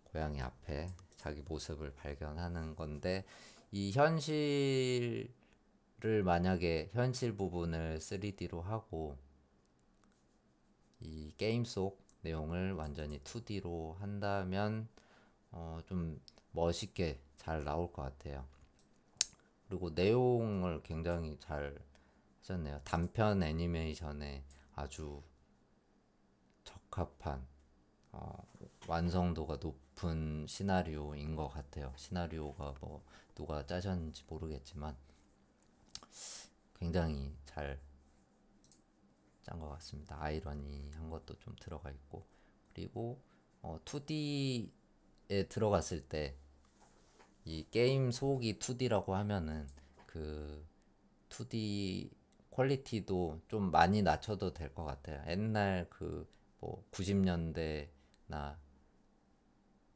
고양이 앞에 자기 모습을 발견하는 건데 이 현실을 만약에 현실 부분을 3D로 하고 이 게임 속 내용을 완전히 2D로 한다면 좀 멋있게 잘 나올 것 같아요. 그리고 내용을 굉장히 잘 하셨네요. 단편 애니메이션에 아주 적합한 완성도가 높은 시나리오인 것 같아요. 시나리오가 뭐 누가 짜셨는지 모르겠지만 굉장히 잘 짠 것 같습니다. 아이러니한 것도 좀 들어가 있고 그리고 2D에 들어갔을 때 이 게임 속이 2D라고 하면은 그 2D 퀄리티도 좀 많이 낮춰도 될 것 같아요. 옛날 그 뭐 90년대나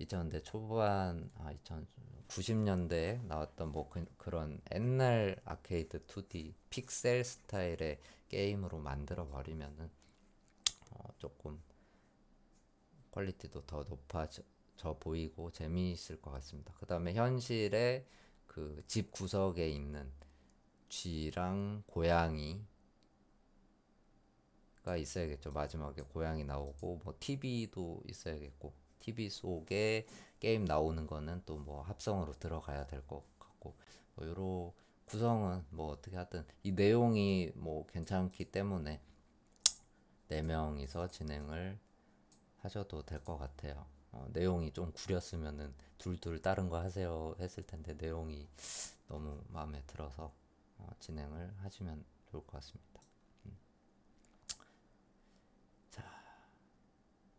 2000년대 초반, 90년대에 나왔던 뭐 그런 옛날 아케이드 2D 픽셀 스타일의 게임으로 만들어 버리면은 조금 퀄리티도 더 높아져 보이고 재미있을 것 같습니다. 그 다음에 현실의 그 집 구석에 있는 쥐랑 고양이가 있어야겠죠. 마지막에 고양이 나오고 뭐 TV도 있어야겠고 TV 속에 게임 나오는 거는 또 뭐 합성으로 들어가야 될 것 같고 뭐 요런 구성은 뭐 어떻게 하든 이 내용이 뭐 괜찮기 때문에 네 명이서 진행을 하셔도 될 것 같아요. 내용이 좀 구렸으면은 둘둘 다른 거 하세요 했을 텐데 내용이 너무 마음에 들어서 진행을 하시면 좋을 것 같습니다.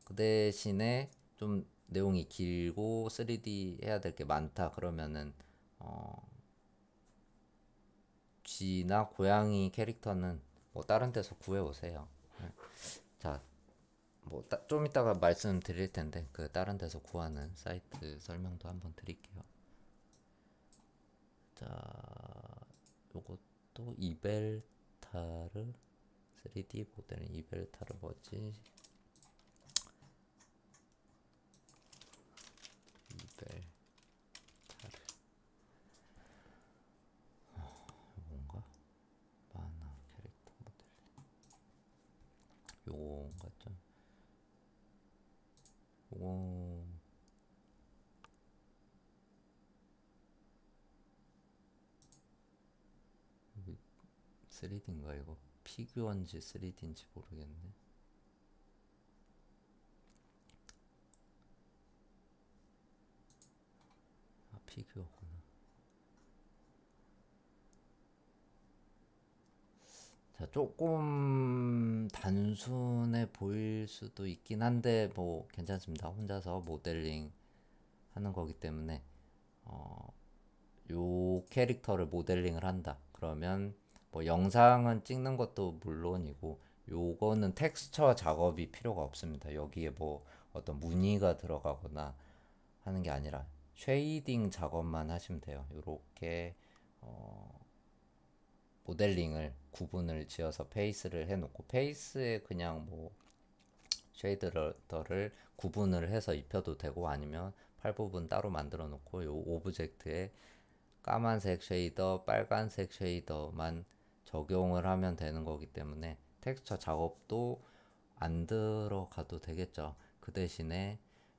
그 대신에 좀 내용이 길고 3D 해야 될 게 많다 그러면은 쥐나 고양이 캐릭터는 뭐 다른 데서 구해 오세요. 자, 뭐 좀 이따가 말씀드릴 텐데 그 다른 데서 구하는 사이트 설명도 한번 드릴게요. 자, 요것도 이벨타르 3D 모델 이벨타르 뭐지? 이벨 뭔가 만화 캐릭터 모델 요건가 좀 요거 3D인가 이거 피규어인지 3D인지 모르겠네. 피규어구나. 자, 조금 단순해 보일 수도 있긴 한데 뭐 괜찮습니다. 혼자서 모델링 하는 거기 때문에 요 캐릭터를 모델링을 한다. 그러면 뭐 영상은 찍는 것도 물론이고 요거는 텍스처 작업이 필요가 없습니다. 여기에 뭐 어떤 무늬가 들어가거나 하는 게 아니라 쉐이딩 작업만 하시면 돼요. 요렇게 모델링을 구분을 지어서 페이스를 해놓고 페이스에 그냥 뭐 쉐이더를 구분을 해서 입혀도 되고 아니면 팔 부분 따로 만들어 놓고 요 오브젝트에 까만색 쉐이더, 빨간색 쉐이더만 적용을 하면 되는 거기 때문에 텍스처 작업도 안 들어가도 되겠죠. 그 대신에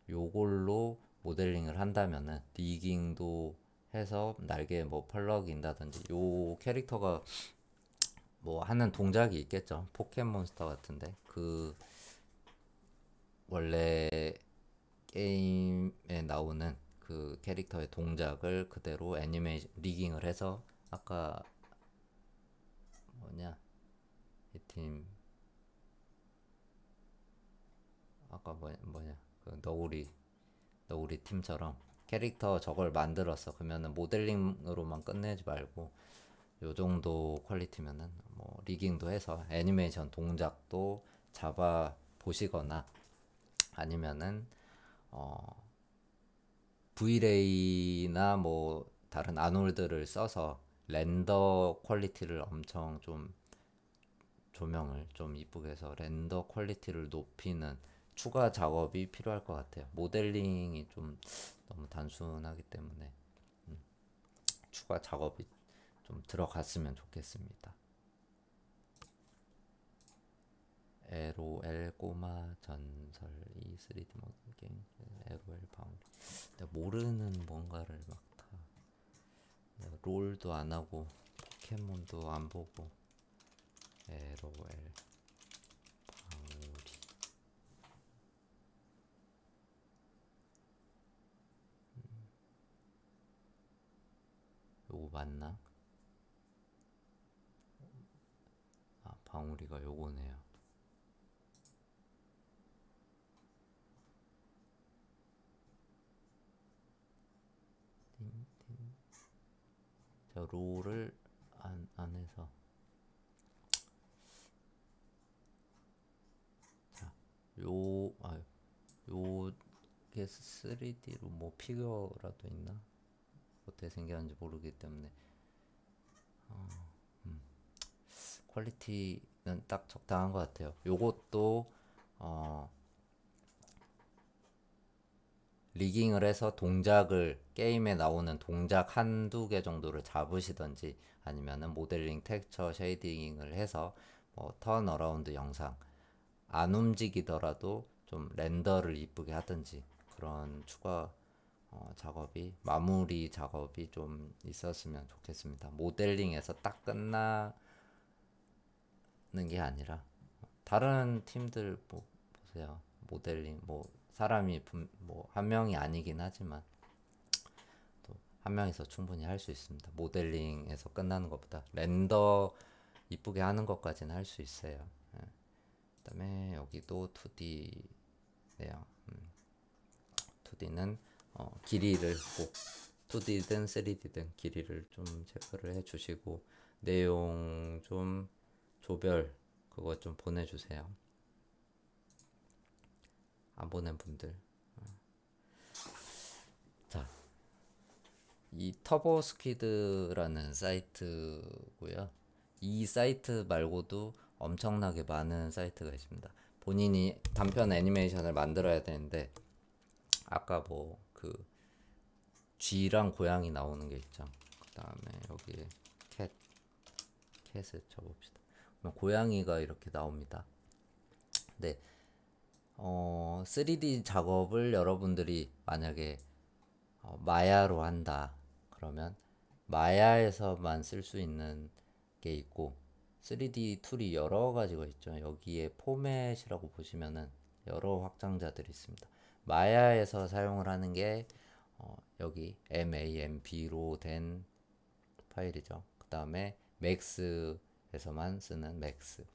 요걸로 모델링을 한다면은 리깅도 해서 날개에 뭐 펄럭인다든지 요 캐릭터가 뭐 하는 동작이 있겠죠. 포켓몬스터 같은데 그 원래 게임에 나오는 그 캐릭터의 동작을 그대로 애니메이션 리깅을 해서 아까 뭐냐 이 팀 아까 뭐냐 그 너구리 팀처럼 캐릭터 저걸 만들었어. 그러면은 모델링으로만 끝내지 말고 요 정도 퀄리티면은 뭐 리깅도 해서 애니메이션 동작도 잡아 보시거나 아니면은 브이레이나 뭐 다른 아놀드를 써서 렌더 퀄리티를 엄청 좀 조명을 좀 이쁘게 해서 렌더 퀄리티를 높이는 추가 작업이 필요할 것 같아요. 모델링이 좀 너무 단순하기 때문에 추가 작업이 좀 들어갔으면 좋겠습니다. LOL 꼬마 전설 이 3D 모드 게임 LOL 바운드 내가 모르는 뭔가를 막 다 롤도 안 하고 포켓몬도 안 보고 LOL 바우리 요거 맞나? 아 방울이가 요거네요. 자 롤을 안 해서 요게 3D로 뭐 피규어라도 있나? 어떻게 생겼는지 모르기 때문에 퀄리티는 딱 적당한 것 같아요. 요것도 어, 리깅을 해서 동작을 게임에 나오는 동작 한두 개 정도를 잡으시던지 아니면은 모델링 텍스처 쉐이딩을 해서 뭐 턴어라운드 영상 안 움직이더라도 좀 렌더를 이쁘게 하든지 그런 추가 작업이 마무리 작업이 좀 있었으면 좋겠습니다. 모델링에서 딱 끝나는 게 아니라 다른 팀들 뭐 보세요. 모델링 뭐 사람이 뭐 한 명이 아니긴 하지만 또 한 명이서 충분히 할 수 있습니다. 모델링에서 끝나는 것보다 렌더 이쁘게 하는 것까지는 할 수 있어요. 그다음에 여기도 2D네요. 2D는 길이를 꼭 2D든 3D든 길이를 좀 체크를 해주시고 내용 좀 조별 그거 좀 보내주세요. 안 보낸 분들. 자, 이 터보스퀴드라는 사이트고요. 이 사이트 말고도 엄청나게 많은 사이트가 있습니다. 본인이 단편 애니메이션을 만들어야 되는데 아까 뭐 그 쥐랑 고양이 나오는 게 있죠. 그 다음에 여기에 캣을 쳐봅시다. 그럼 고양이가 이렇게 나옵니다. 네, 3D 작업을 여러분들이 만약에 마야로 한다 그러면 마야에서만 쓸 수 있는 게 있고 3D 툴이 여러 가지가 있죠. 여기에 포맷이라고 보시면은 여러 확장자들이 있습니다. 마야에서 사용을 하는 게 여기 MAMB로 된 파일이죠. 그 다음에 맥스에서만 쓰는 맥스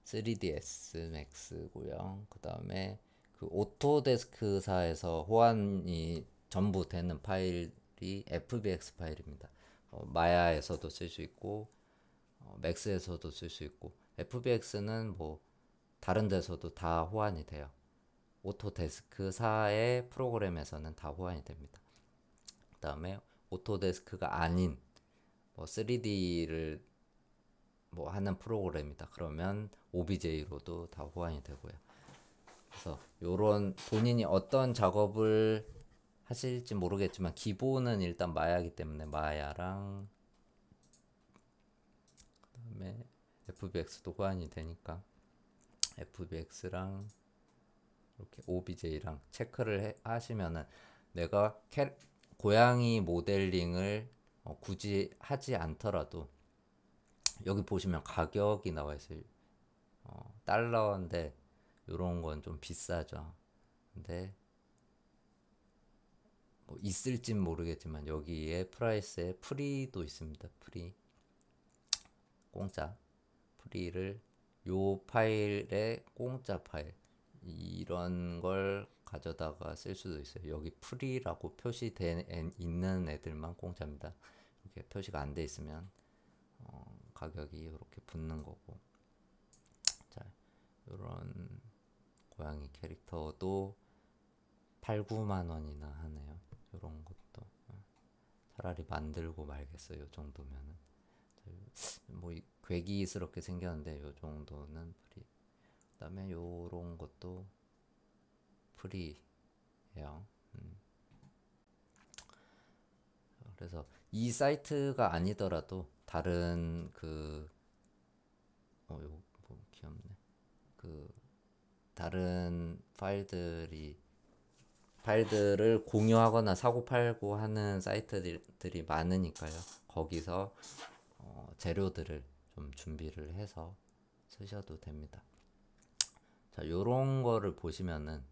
3ds 맥스고요. 그 다음에 그 오토데스크사에서 호환이 전부 되는 파일이 FBX 파일입니다. 마야에서도 쓸 수 있고 맥스에서도 쓸 수 있고 FBX는 뭐 다른 데서도 다 호환이 돼요. 오토데스크사의 프로그램에서는 다 호환이 됩니다. 그 다음에 오토데스크가 아닌 뭐 3D를 뭐 하는 프로그램이다. 그러면 OBJ로도 다 호환이 되고요. 그래서 요런 본인이 어떤 작업을 하실지 모르겠지만 기본은 일단 마야이기 때문에 마야랑 그다음에 FBX도 호환이 되니까 FBX랑 이렇게 OBJ랑 체크를 하시면은 내가 고양이 모델링을 굳이 하지 않더라도 여기 보시면 가격이 나와 있어요. 달러인데 요런 건 좀 비싸죠. 근데 뭐 있을진 모르겠지만 여기에 프라이스에 프리도 있습니다. 프리 공짜 프리를 요 파일에 공짜 파일 이런 걸 가져다가 쓸 수도 있어요. 여기 프리라고 표시돼 있는 애들만 공짜입니다. 이렇게 표시가 안 돼 있으면 가격이 이렇게 붙는 거고. 자, 이런 고양이 캐릭터도 8, 9만 원이나 하네요. 이런 것도 차라리 만들고 말겠어요. 이 정도면은 뭐 괴기스럽게 생겼는데 이 정도는 프리. 그다음에 요런 것도 프리예요. 그래서 이 사이트가 아니더라도 다른 요거 뭐 귀엽네. 그 다른 파일들을 공유하거나 사고 팔고 하는 사이트들이 많으니까요. 거기서 재료들을 좀 준비를 해서 쓰셔도 됩니다. 자, 요런 거를 보시면은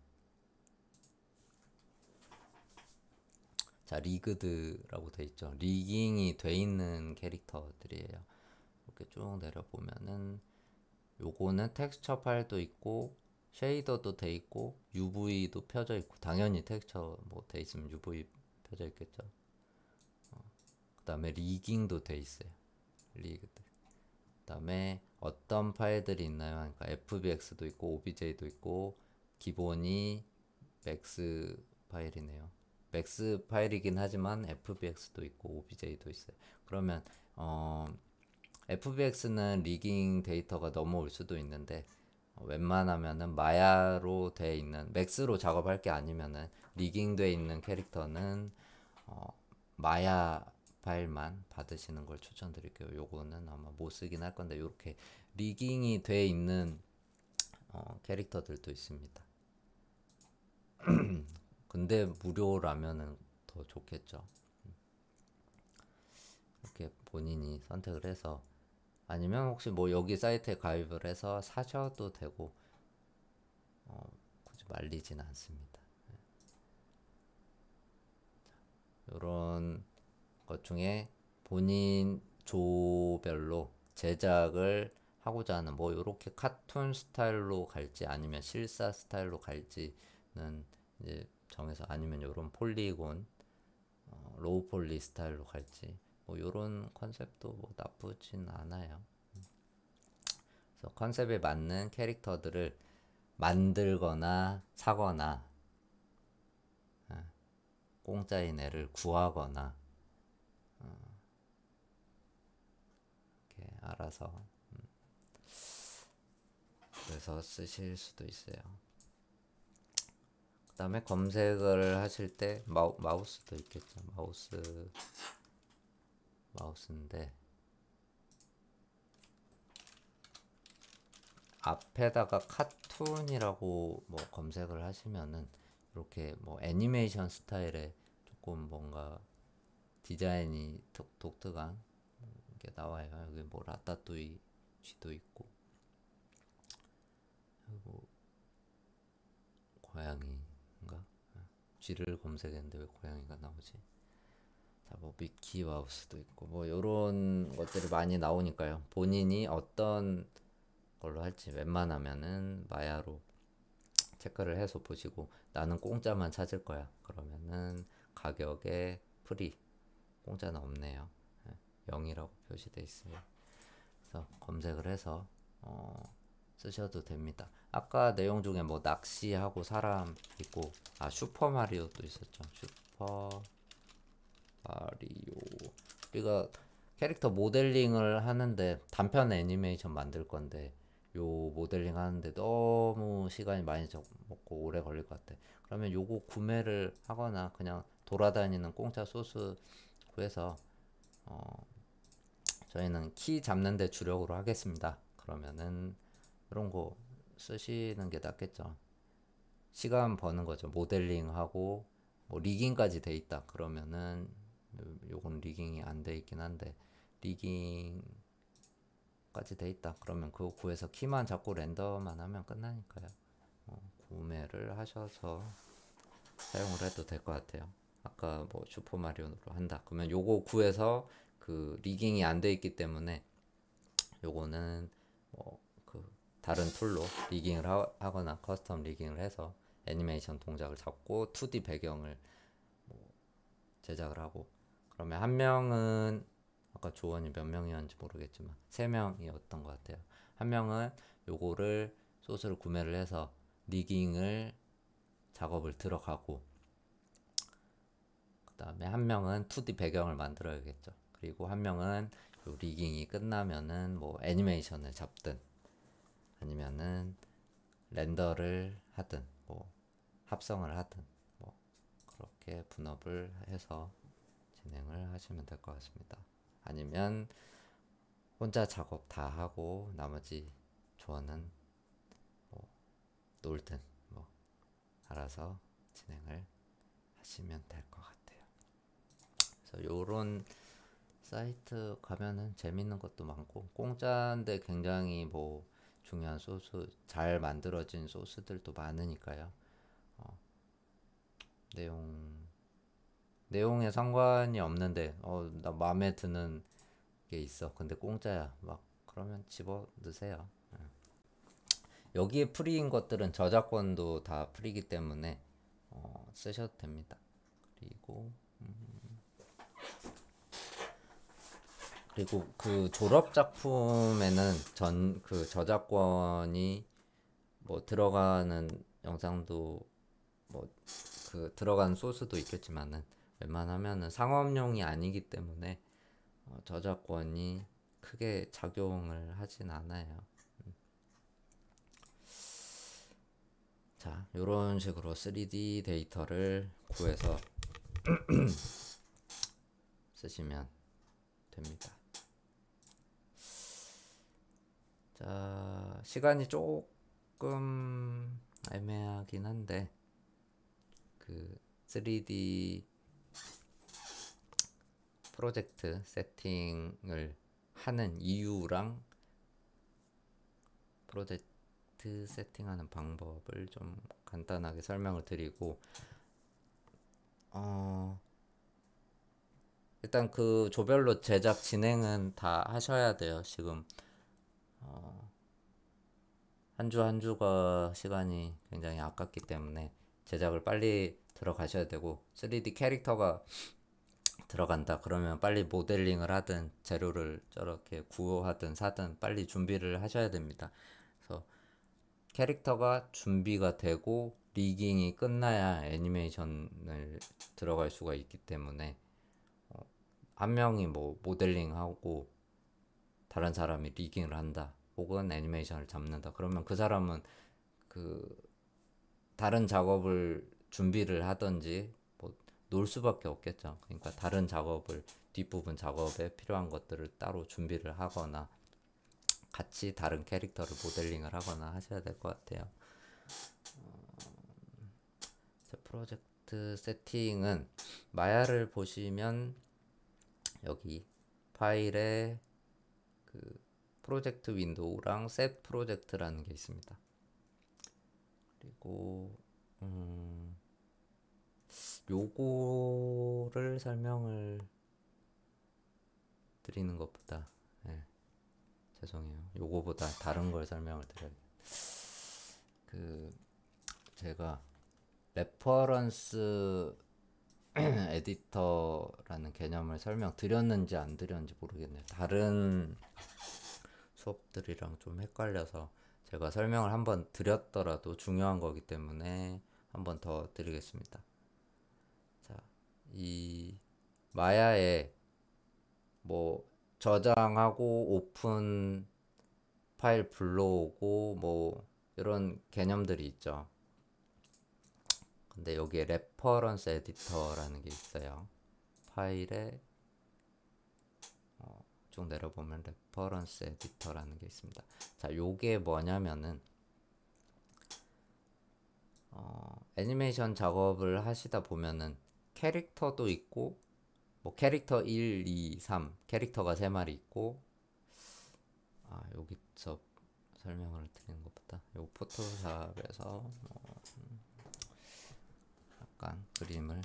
자, 리그드라고 돼 있죠. 리깅이 돼 있는 캐릭터들이에요. 이렇게 쭉 내려보면은 요거는 텍스처 파일도 있고 쉐이더도 돼 있고 UV도 펴져 있고 당연히 텍스처 뭐 돼 있으면 UV 펴져 있겠죠. 그다음에 리깅도 돼 있어요. 리그드. 그다음에 어떤 파일들이 있나요? 그러니까 FBX도 있고 OBJ도 있고 기본이 맥스 파일이네요. 맥스 파일이긴 하지만 FBX도 있고 OBJ도 있어요. 그러면 FBX는 리깅 데이터가 넘어올 수도 있는데 웬만하면은 마야로 돼 있는 맥스로 작업할 게 아니면은 리깅 돼 있는 캐릭터는 마야 파일만 받으시는 걸 추천드릴게요. 요거는 아마 못 쓰긴 할 건데 이렇게 리깅이 돼 있는 캐릭터들도 있습니다. 근데 무료라면은 더 좋겠죠. 이렇게 본인이 선택을 해서 아니면 혹시 뭐 여기 사이트에 가입을 해서 사셔도 되고 굳이 말리진 않습니다. 이런 것 중에 본인 조별로 제작을 하고자 하는 뭐 이렇게 카툰 스타일로 갈지 아니면 실사 스타일로 갈지는 이제 정해서 아니면 이런 폴리곤 로우 폴리 스타일로 갈지 뭐 이런 컨셉도 뭐 나쁘진 않아요. 그래서 컨셉에 맞는 캐릭터들을 만들거나 사거나 공짜인 애를 구하거나 이렇게 알아서 그래서 쓰실 수도 있어요. 그 다음에 검색을 하실 때 마우스도 있겠죠. 마우스인데 앞에다가 카툰이라고 뭐 검색을 하시면은 이렇게 뭐 애니메이션 스타일의 조금 뭔가 디자인이 독특한 게 나와요. 여기 뭐 라따뚜이 쥐도 있고 그리고 고양이인가? 쥐를 검색했는데 왜 고양이가 나오지? 자, 뭐 미키 마우스도 있고 뭐 요런 것들이 많이 나오니까요. 본인이 어떤 걸로 할지 웬만하면은 마야로 체크를 해서 보시고 나는 공짜만 찾을 거야. 그러면은 가격에 프리 공짜는 없네요. 0이라고 표시돼 있어요. 그래서 검색을 해서 쓰셔도 됩니다. 아까 내용 중에 뭐 낚시하고 사람 있고 슈퍼 마리오도 있었죠. 슈퍼 마리오 우리가 캐릭터 모델링을 하는데 단편 애니메이션 만들 건데 요 모델링 하는데 너무 시간이 많이 먹고 오래 걸릴 것 같아. 그러면 요거 구매를 하거나 그냥 돌아다니는 공짜 소스 구해서 어, 저희는 키 잡는 데 주력으로 하겠습니다. 그러면은 이런 거 쓰시는 게 낫겠죠. 시간 버는 거죠. 모델링하고 뭐 리깅까지 돼 있다. 그러면은 요건 리깅이 안 돼 있긴 한데 리깅까지 돼 있다. 그러면 그거 구해서 키만 잡고 렌더만 하면 끝나니까요. 구매를 하셔서 사용을 해도 될 것 같아요. 아까 뭐 슈퍼마리오로 한다. 그러면 요거 구해서 그 리깅이 안 돼 있기 때문에 요거는 뭐 그 다른 툴로 리깅을 하거나 커스텀 리깅을 해서 애니메이션 동작을 잡고 2D 배경을 제작을 하고 그러면 한 명은 아까 조언이 몇 명이었는지 모르겠지만 3명이었던 것 같아요. 한 명은 요거를 소스를 구매를 해서 리깅을 작업을 들어가고 그 다음에 한 명은 2D 배경을 만들어야겠죠. 그리고 한 명은 요 리깅이 끝나면은 뭐 애니메이션을 잡든 아니면은 렌더를 하든 뭐 합성을 하든 뭐 그렇게 분업을 해서 진행을 하시면 될 것 같습니다. 아니면 혼자 작업 다 하고 나머지 조언은 뭐 놀든 뭐 알아서 진행을 하시면 될 것 같아요. 그래서 요런 사이트 가면은 재밌는 것도 많고 공짜인데 굉장히 뭐 중요한 소스 잘 만들어진 소스들도 많으니까요. 내용 내용에 상관이 없는데 나 마음에 드는 게 있어. 근데 공짜야. 막 그러면 집어 넣으세요. 여기에 프리인 것들은 저작권도 다 프리기 때문에 쓰셔도 됩니다. 그리고 그리고 그 졸업 작품에는 전 그 저작권이 뭐 들어가는 영상도 뭐 그 들어가는 소스도 있겠지만은 웬만하면은 상업용이 아니기 때문에 저작권이 크게 작용을 하진 않아요. 자, 이런 식으로 3D 데이터를 구해서 쓰시면 됩니다. 자, 시간이 조금 애매하긴 한데 그 3D 프로젝트 세팅을 하는 이유랑 프로젝트 세팅하는 방법을 좀 간단하게 설명을 드리고 일단 그 조별로 제작 진행은 다 하셔야 돼요. 지금 한 주 한 주가 시간이 굉장히 아깝기 때문에 제작을 빨리 들어가셔야 되고 3D 캐릭터가 들어간다 그러면 빨리 모델링을 하든 재료를 저렇게 구하든 사든 빨리 준비를 하셔야 됩니다. 그래서 캐릭터가 준비가 되고 리깅이 끝나야 애니메이션을 들어갈 수가 있기 때문에 한 명이 뭐 모델링하고 다른 사람이 리깅을 한다 혹은 애니메이션을 잡는다 그러면 그 사람은 그 다른 작업을 준비를 하든지 뭐 놀 수밖에 없겠죠. 그러니까 다른 작업을 뒷부분 작업에 필요한 것들을 따로 준비를 하거나 같이 다른 캐릭터를 모델링을 하거나 하셔야 될 것 같아요. 프로젝트 세팅은 마야를 보시면 여기 파일에 그 프로젝트 윈도우랑 셋 프로젝트라는 게 있습니다. 그리고 요거를 설명을 드리는 것보다 죄송해요. 요거보다 다른 걸 설명을 드려요. 그 제가 레퍼런스 에디터라는 개념을 설명드렸는지 안 드렸는지 모르겠네요. 다른 수업들이랑 좀 헷갈려서 제가 설명을 한번 드렸더라도 중요한 거기 때문에 한번 더 드리겠습니다. 자, 이 마야에 뭐 저장하고 오픈 파일 불러오고 뭐 이런 개념들이 있죠. 근데 여기에 레퍼런스 에디터라는 게 있어요. 파일에 쭉 내려보면 레퍼런스 에디터라는 게 있습니다. 자, 요게 뭐냐면은 애니메이션 작업을 하시다 보면은 캐릭터도 있고 뭐 캐릭터 1, 2, 3 캐릭터가 3마리 있고 여기서 설명을 드리는 것보다 요 포토샵에서 약간 그림을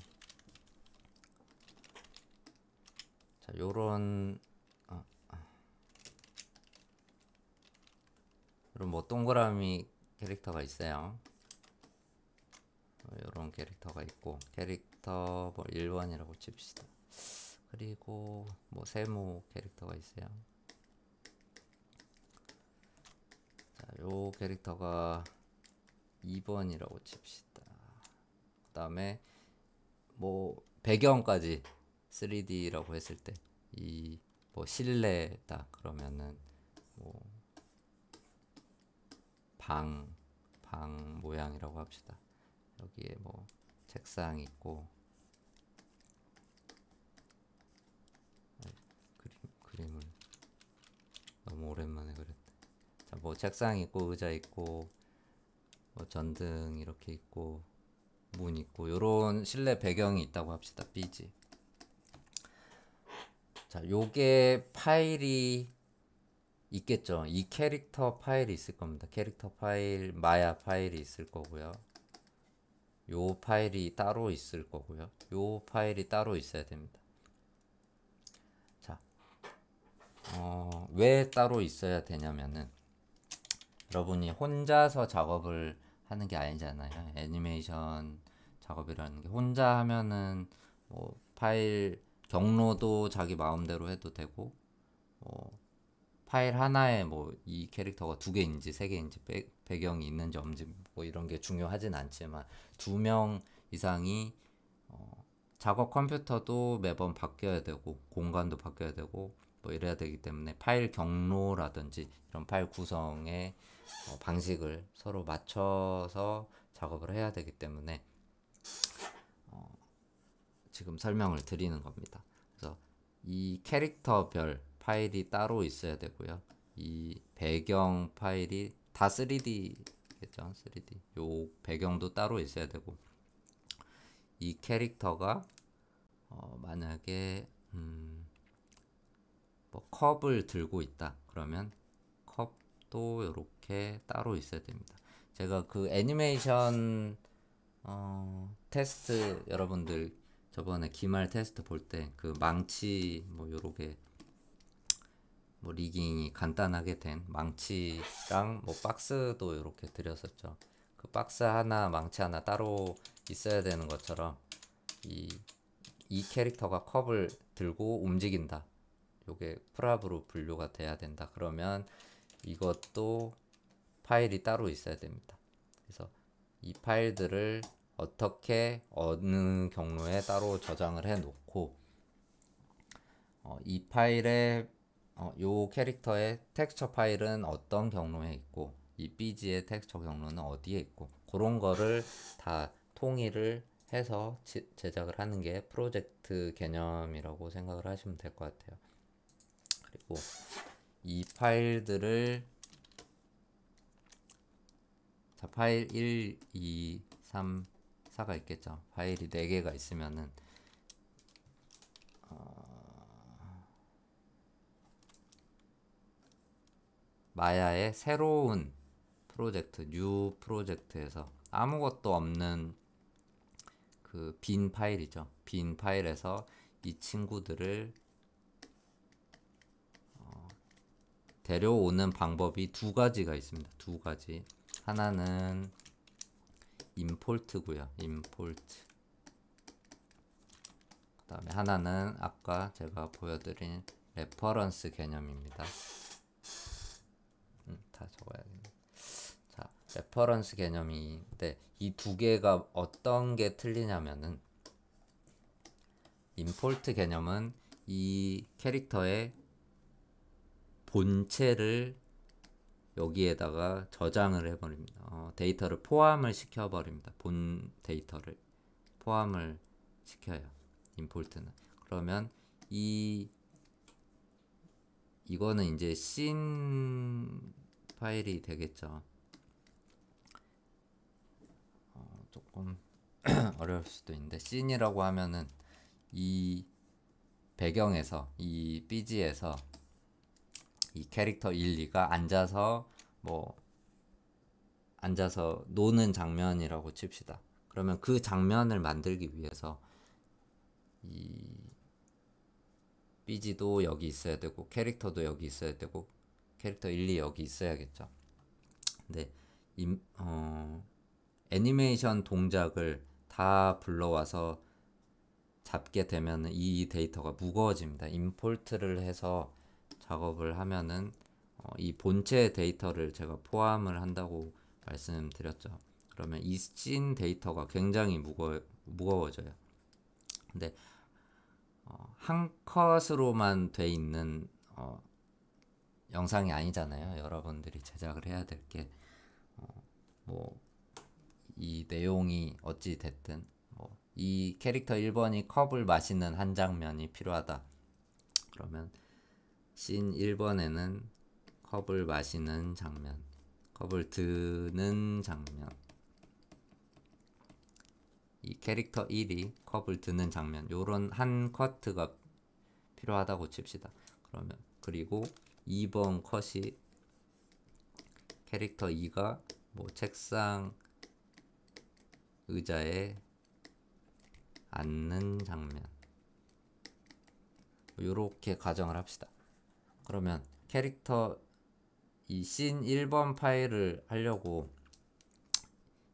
자 요런 요런 뭐 동그라미 캐릭터가 있어요. 요런 캐릭터가 있고 캐릭터 뭐 1번이라고 칩시다. 그리고 뭐 세모 캐릭터가 있어요. 자, 요 캐릭터가 2번이라고 칩시다. 그 다음에 뭐 배경까지 3D라고 했을 때 이 뭐 실내다 그러면은 뭐 방 모양이라고 합시다. 여기에 뭐 책상 있고 그림을 너무 오랜만에 그렸다. 자, 뭐 책상 있고 의자 있고 뭐 전등 이렇게 있고 문 있고 요런 실내 배경이 있다고 합시다. 삐지. 자, 요게 파일이 있겠죠. 이 캐릭터 파일이 있을 겁니다. 캐릭터 파일, 마야 파일이 있을 거고요. 요 파일이 따로 있을 거고요. 요 파일이 따로 있어야 됩니다. 자, 왜 따로 있어야 되냐면은 여러분이 혼자서 작업을 하는 게 아니잖아요. 애니메이션 작업이라는 게 혼자 하면은 뭐 파일 경로도 자기 마음대로 해도 되고 파일 하나에 뭐 이 캐릭터가 2개인지 3개인지 배경이 있는지 없는지 뭐 이런 게 중요하진 않지만 2명 이상이 작업 컴퓨터도 매번 바뀌어야 되고 공간도 바뀌어야 되고 뭐 이래야 되기 때문에 파일 경로라든지 이런 파일 구성의 방식을 서로 맞춰서 작업을 해야 되기 때문에 지금 설명을 드리는 겁니다. 그래서 이 캐릭터별 파일이 따로 있어야 되고요. 이 배경 파일이 다 3D겠죠. 3D. 요 배경도 따로 있어야 되고 이 캐릭터가 만약에 뭐 컵을 들고 있다 그러면 컵도 이렇게 따로 있어야 됩니다. 제가 그 애니메이션 테스트 여러분들 저번에 기말 테스트 볼 때 그 망치 뭐 요렇게 뭐 리깅이 간단하게 된 망치랑 뭐 박스도 이렇게 드렸었죠. 그 박스 하나 망치 하나 따로 있어야 되는 것처럼 이, 이 캐릭터가 컵을 들고 움직인다. 요게 프랍으로 분류가 돼야 된다. 그러면 이것도 파일이 따로 있어야 됩니다. 그래서 이 파일들을 어떻게 어느 경로에 따로 저장을 해 놓고 이 파일에 요 캐릭터의 텍스처 파일은 어떤 경로에 있고 이 BG의 텍스처 경로는 어디에 있고 그런 거를 다 통일을 해서 제작을 하는 게 프로젝트 개념이라고 생각을 하시면 될 것 같아요. 그리고 이 파일들을 자, 파일 1, 2, 3, 4가 있겠죠. 파일이 4개가 있으면은 마야의 새로운 프로젝트, 뉴 프로젝트에서 아무것도 없는 그 빈 파일이죠. 빈 파일에서 이 친구들을 데려오는 방법이 2가지가 있습니다. 2가지. 하나는 임포트고요. 임포트. 그 다음에 하나는 아까 제가 보여드린 레퍼런스 개념입니다. 다 적어야겠네. 자, 레퍼런스 개념인데 이 2개가 어떤 게 틀리냐면은 임포트 개념은 이 캐릭터의 본체를 여기에다가 저장을 해버립니다. 데이터를 포함을 시켜버립니다. 본 데이터를 포함을 시켜요. 임포트는. 그러면 이거는 이제 씬 파일이 되겠죠. 조금 어려울 수도 있는데 씬이라고 하면은 이 배경에서 이 BG에서 이 캐릭터 1, 2가 앉아서 노는 장면이라고 칩시다. 그러면 그 장면을 만들기 위해서 이 BG도 여기 있어야 되고 캐릭터도 여기 있어야 되고 캐릭터 1, 2 여기 있어야겠죠. 근데 애니메이션 동작을 다 불러와서 잡게 되면 이 데이터가 무거워집니다. 임포트를 해서 작업을 하면은 이 본체 데이터를 제가 포함을 한다고 말씀드렸죠. 그러면 이 씬 데이터가 굉장히 무거워져요. 근데 한 컷으로만 돼 있는 영상이 아니잖아요. 여러분들이 제작을 해야 될 게 뭐 이 내용이 어찌 됐든 이 캐릭터 1번이 컵을 마시는 한 장면이 필요하다. 그러면 씬 1번에는 컵을 마시는 장면, 컵을 드는 장면, 이 캐릭터 1이 컵을 드는 장면, 요런 한 커트가 필요하다고 칩시다. 그러면 그리고 2번 컷이 캐릭터 2가 뭐 책상 의자에 앉는 장면, 요렇게 가정을 합시다. 그러면 캐릭터 이 씬 1번 파일을 하려고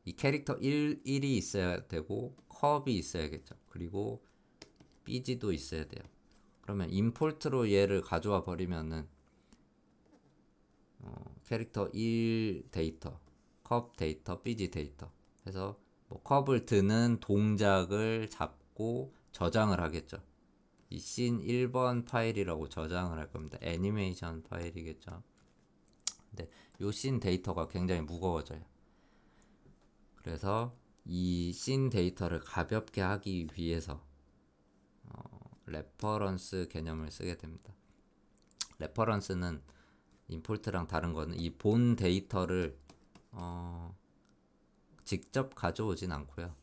이 캐릭터 1이 있어야 되고 컵이 있어야겠죠. 그리고 BG도 있어야 돼요. 그러면 임포트로 얘를 가져와 버리면은 캐릭터 1 데이터, 컵 데이터, BG 데이터 해서 뭐 컵을 드는 동작을 잡고 저장을 하겠죠. 이 씬 1번 파일이라고 저장을 할 겁니다. 애니메이션 파일이겠죠. 근데 요 씬 데이터가 굉장히 무거워져요. 그래서 이 씬 데이터를 가볍게 하기 위해서 레퍼런스 개념을 쓰게 됩니다. 레퍼런스는 임포트랑 다른 거는 이 본 데이터를 직접 가져오진 않고요.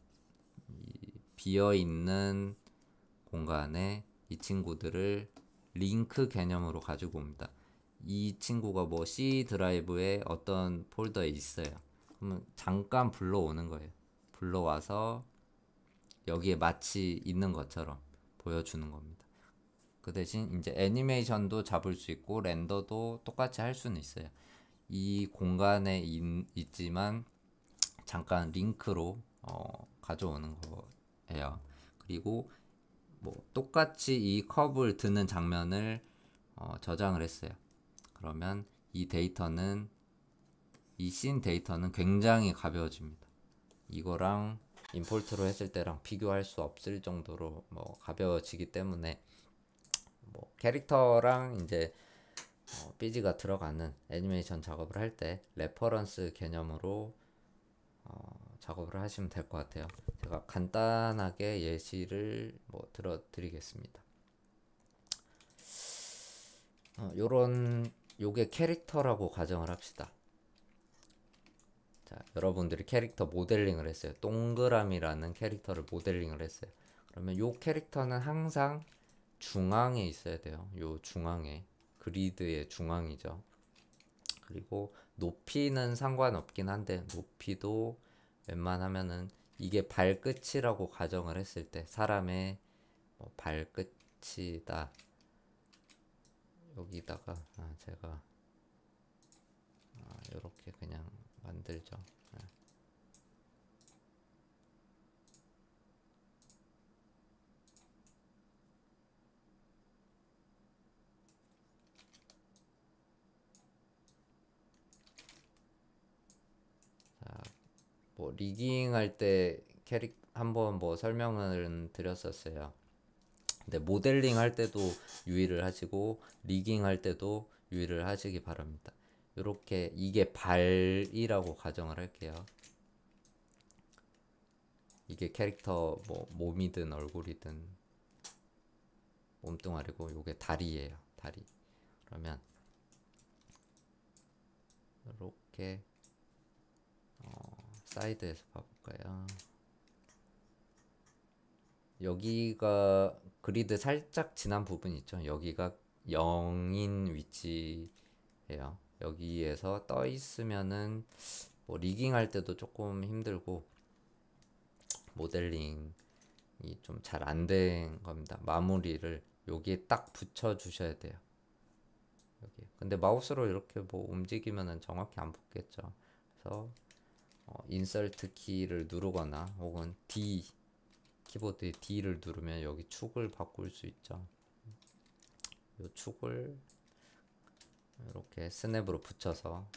비어있는 공간에 이 친구들을 링크 개념으로 가지고 옵니다. 이 친구가 뭐 C 드라이브에 어떤 폴더에 있어요. 그러면 잠깐 불러오는 거예요. 불러와서 여기에 마치 있는 것처럼 보여주는 겁니다. 그 대신 이제 애니메이션도 잡을 수 있고 렌더도 똑같이 할 수는 있어요. 이 공간에 있지만 잠깐 링크로 가져오는 거예요. 그리고 뭐 똑같이 이 컵을 드는 장면을 저장을 했어요. 그러면 이 데이터는 이 씬 데이터는 굉장히 가벼워집니다. 이거랑 임포트로 했을 때랑 비교할 수 없을 정도로 뭐 가벼워지기 때문에 뭐 캐릭터랑 이제 BG가 들어가는 애니메이션 작업을 할 때 레퍼런스 개념으로 작업을 하시면 될 것 같아요. 제가 간단하게 예시를 뭐 들어드리겠습니다. 요게 캐릭터라고 가정을 합시다. 자, 여러분들이 캐릭터 모델링을 했어요. 동그라미라는 캐릭터를 모델링을 했어요. 그러면 요 캐릭터는 항상 중앙에 있어야 돼요. 요 중앙에, 그리드의 중앙이죠. 그리고 높이는 상관없긴 한데 높이도 웬만하면은 이게 발끝이라고 가정을 했을 때 사람의 발끝이다. 여기다가 제가 이렇게 그냥 만들죠. 뭐 리깅 할 때 한번 뭐 설명을 드렸었어요. 근데 모델링 할 때도 유의를 하시고 리깅 할 때도 유의를 하시기 바랍니다. 이렇게 이게 발이라고 가정을 할게요. 이게 캐릭터 뭐 몸이든 얼굴이든 몸뚱아리고 요게 다리예요. 다리. 그러면 이렇게 사이드에서 봐볼까요? 여기가 그리드 살짝 지난 부분 있죠. 여기가 0인 위치예요. 여기에서 떠 있으면은 뭐 리깅 할 때도 조금 힘들고 모델링이 좀 잘 안 된 겁니다. 마무리를 여기에 딱 붙여 주셔야 돼요. 여기. 근데 마우스로 이렇게 뭐 움직이면은 정확히 안 붙겠죠. 그래서 인설트 키를 누르거나 혹은 D 키보드에 D를 누르면 여기 축을 바꿀 수 있죠. 이 축을 이렇게 스냅으로 붙여서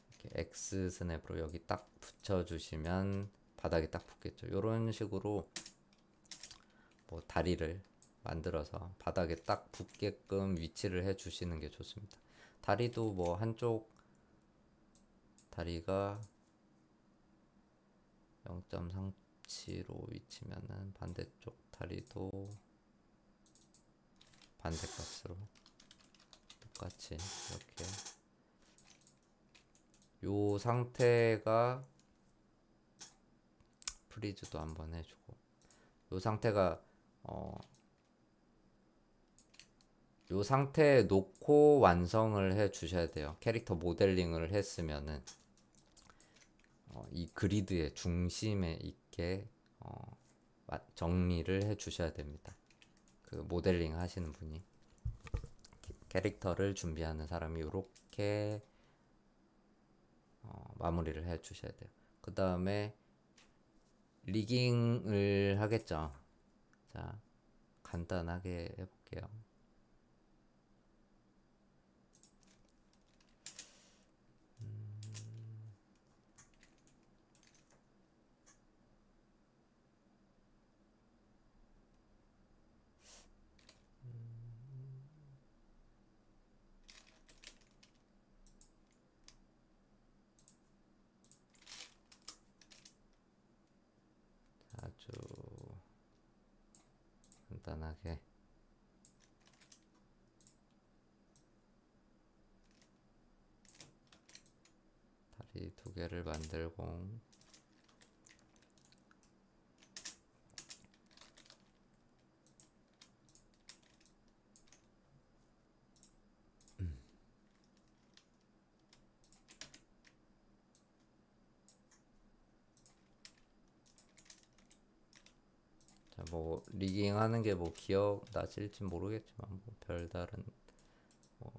이렇게 X 스냅으로 여기 딱 붙여주시면 바닥에 딱 붙겠죠. 이런 식으로 뭐 다리를 만들어서 바닥에 딱 붙게끔 위치를 해 주시는 게 좋습니다. 다리도 뭐 한쪽 다리가 0.37로 위치면은 반대쪽 다리도 반대값으로 똑같이 이렇게 요 상태가 프리즈도 한번 해주고 요 상태가 요 상태에 놓고 완성을 해 주셔야 돼요. 캐릭터 모델링을 했으면은 이 그리드의 중심에 있게 정리를 해 주셔야 됩니다. 그 모델링 하시는 분이 캐릭터를 준비하는 사람이 이렇게 마무리를 해 주셔야 돼요. 그 다음에 리깅을 하겠죠. 자, 간단하게 해볼게요. 아주 간단하게 다리 두 개를 만들고 자, 뭐 리깅 하는 게 뭐 기억 나실지 모르겠지만 뭐 별다른 뭐,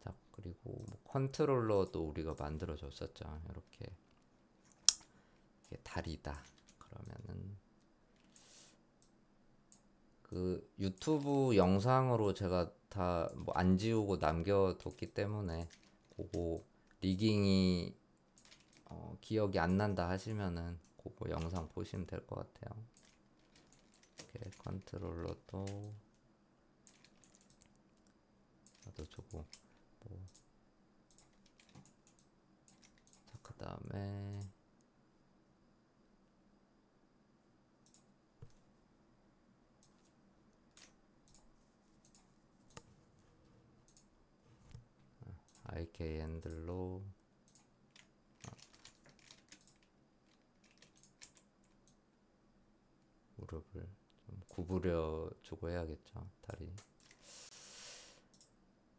자 그리고 뭐 컨트롤러도 우리가 만들어 줬었죠. 이렇게 이게 다리다 그러면은 그 유튜브 영상으로 제가 다 뭐 안 지우고 남겨뒀기 때문에 그거 리깅이 기억이 안 난다 하시면은 그거 영상 보시면 될 것 같아요. 이렇게 컨트롤러도 놔둬주고 뭐, 자, 그 다음에 IK 핸들로 무릎을 좀 구부려 주고 해야겠죠. 다리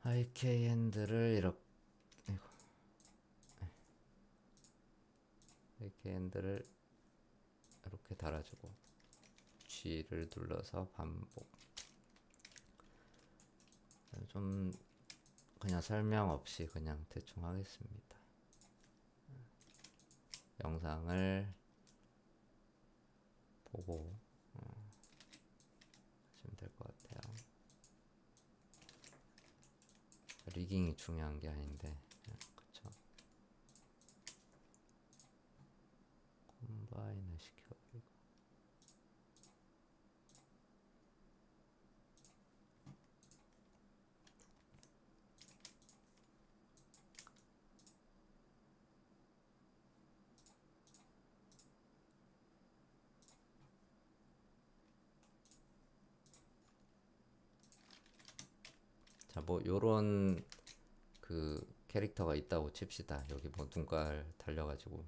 IK 핸들을 이렇게 IK 핸들을 이렇게 달아주고 G를 눌러서 반복. 좀 그냥 설명 없이 그냥 대충 하겠습니다. 영상을 보고 하시면 될 것 같아요. 리깅이 중요한 게 아닌데, 그쵸? 콤바인을 시켜버리고 자, 뭐 요런 그 캐릭터가 있다고 칩시다. 여기 뭐 눈깔 달려가지고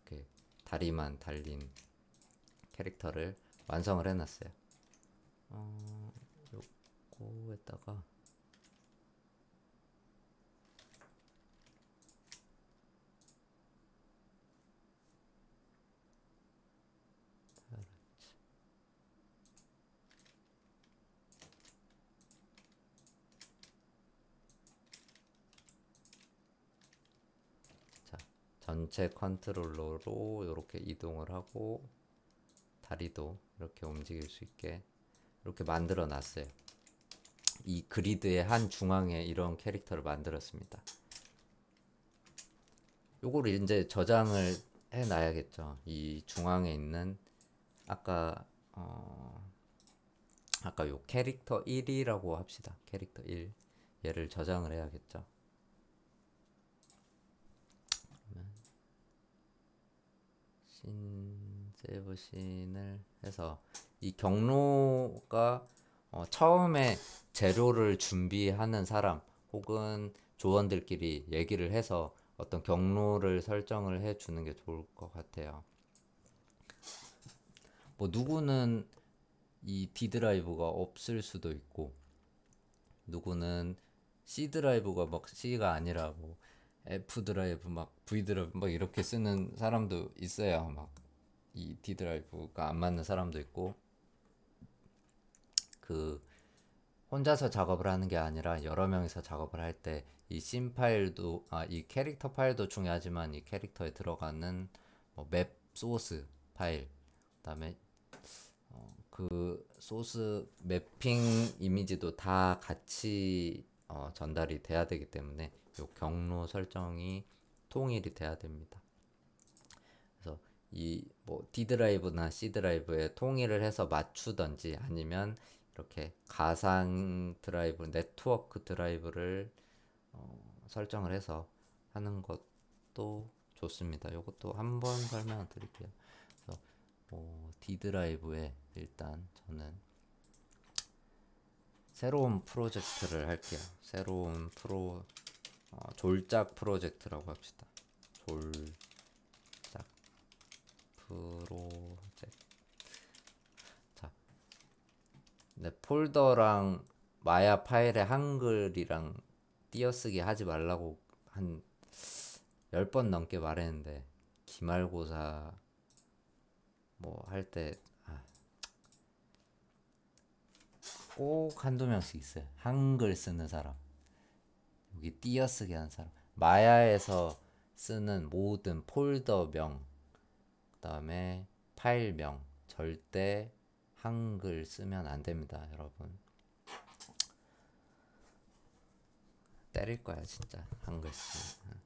이렇게 다리만 달린 캐릭터를 완성을 해놨어요. 요거에다가 자, 전체 컨트롤러로 이렇게 이동을 하고 다리도 이렇게 움직일 수 있게 이렇게 만들어 놨어요. 이 그리드의 한 중앙에 이런 캐릭터를 만들었습니다. 요거를 이제 저장을 해 놔야겠죠. 이 중앙에 있는 아까 아까 요 캐릭터 1이라고 합시다. 캐릭터 1 얘를 저장을 해야겠죠. 세이브 씬을 해서 이 경로가 처음에 재료를 준비하는 사람 혹은 조원들끼리 얘기를 해서 어떤 경로를 설정을 해 주는 게 좋을 것 같아요. 뭐 누구는 이 D 드라이브가 없을 수도 있고 누구는 C 드라이브가 막 C가 아니라 뭐 F 드라이브 막 V 드라이브 막 이렇게 쓰는 사람도 있어요. 막 이 D 드라이브가 안 맞는 사람도 있고 그 혼자서 작업을 하는 게 아니라 여러 명이서 작업을 할 때 이 씬 파일도 이 캐릭터 파일도 중요하지만 이 캐릭터에 들어가는 맵 소스 파일 그다음에 그 소스 매핑 이미지도 다 같이 전달이 돼야 되기 때문에 요 경로 설정이 통일이 돼야 됩니다. 그래서 이 뭐 D 드라이브나 C 드라이브에 통일을 해서 맞추던지 아니면 이렇게 가상 드라이브, 네트워크 드라이브를 설정을 해서 하는 것도 좋습니다. 이것도 한번 설명을 드릴게요. 그래서 D 드라이브에 일단 저는 새로운 프로젝트를 할게요. 새로운 졸작 프로젝트라고 합시다. 졸작 프로젝트. 자, 네, 폴더랑 마야 파일에 한글이랑 띄어쓰기 하지 말라고 한 10번 넘게 말했는데 기말고사 뭐 할 때 꼭 한두 명씩 있어요. 한글 쓰는 사람, 여기 띄어쓰기 하는 사람, 마야에서 쓰는 모든 폴더명, 그 다음에 파일명 절대 한글 쓰면 안 됩니다, 여러분. 때릴 거야 진짜 한글 쓰면.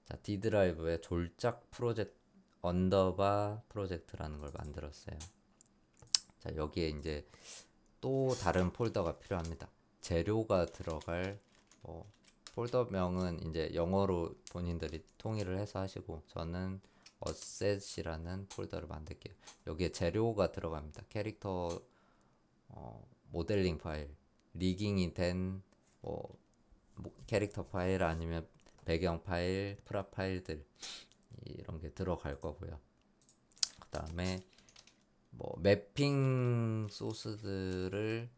자, D 드라이브에 졸작 프로젝트 언더바 프로젝트라는 걸 만들었어요. 자, 여기에 이제 또 다른 폴더가 필요합니다. 재료가 들어갈 폴더명은 이제 영어로 본인들이 통일을 해서 하시고 저는 어셋이라는 폴더를 만들게요. 여기에 재료가 들어갑니다. 캐릭터 모델링 파일, 리깅이 된 캐릭터 파일 아니면 배경 파일, 프랍 파일들 이런 게 들어갈 거고요. 그 다음에 매핑 소스들을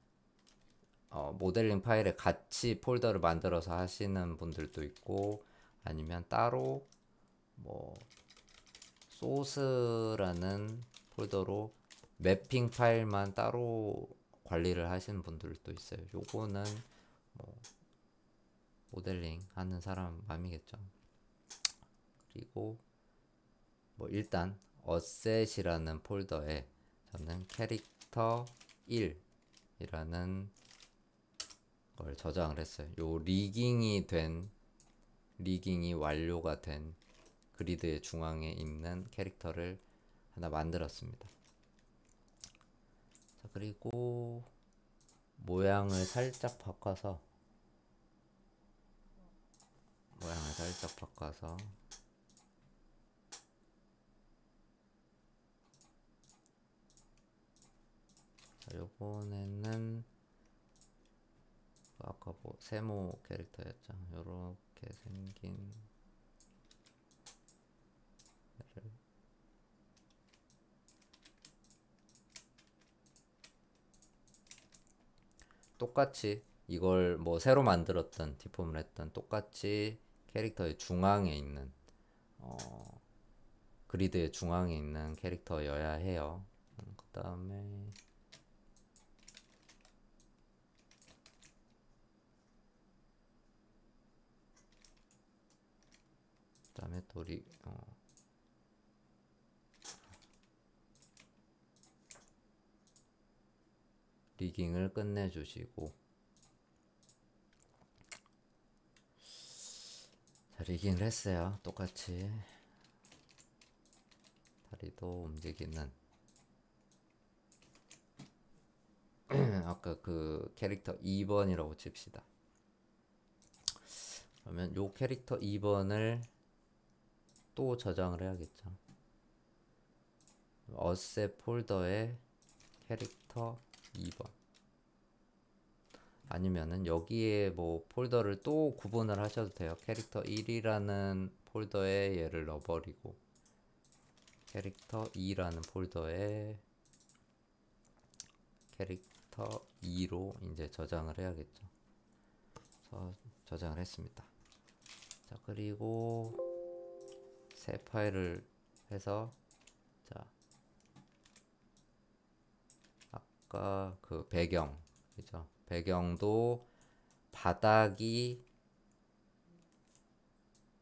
모델링 파일에 같이 폴더를 만들어서 하시는 분들도 있고 아니면 따로 소스라는 폴더로 매핑 파일만 따로 관리를 하시는 분들도 있어요. 요거는 모델링 하는 사람 맘이겠죠. 그리고 일단 어셋이라는 폴더에 저는 캐릭터 1이라는 걸 저장을 했어요. 요 리깅이 완료가 된 그리드의 중앙에 있는 캐릭터를 하나 만들었습니다. 자, 그리고 모양을 살짝 바꿔서 자, 요번에는 아까 뭐 세모 캐릭터였죠. 요렇게 생긴 얘를 똑같이 이걸 뭐 새로 만들었던 디폼을 했던 똑같이 캐릭터의 중앙에 있는 그리드의 중앙에 있는 캐릭터여야 해요. 그다음에 또 리깅을 끝내주시고, 자, 리깅을 했어요. 똑같이 다리도 움직이는 아까 그 캐릭터 2번이라고 칩시다. 그러면 요 캐릭터 2번을 또 저장을 해야겠죠. 어셋 폴더에 캐릭터 2번, 아니면은 여기에 뭐 폴더를 또 구분을 하셔도 돼요. 캐릭터 1이라는 폴더에 얘를 넣어버리고 캐릭터 2라는 폴더에 캐릭터 2로 이제 저장을 해야겠죠. 그래서 저장을 했습니다. 자, 그리고 새 파일을 해서, 자, 아까 그 배경, 그죠? 배경도 바닥이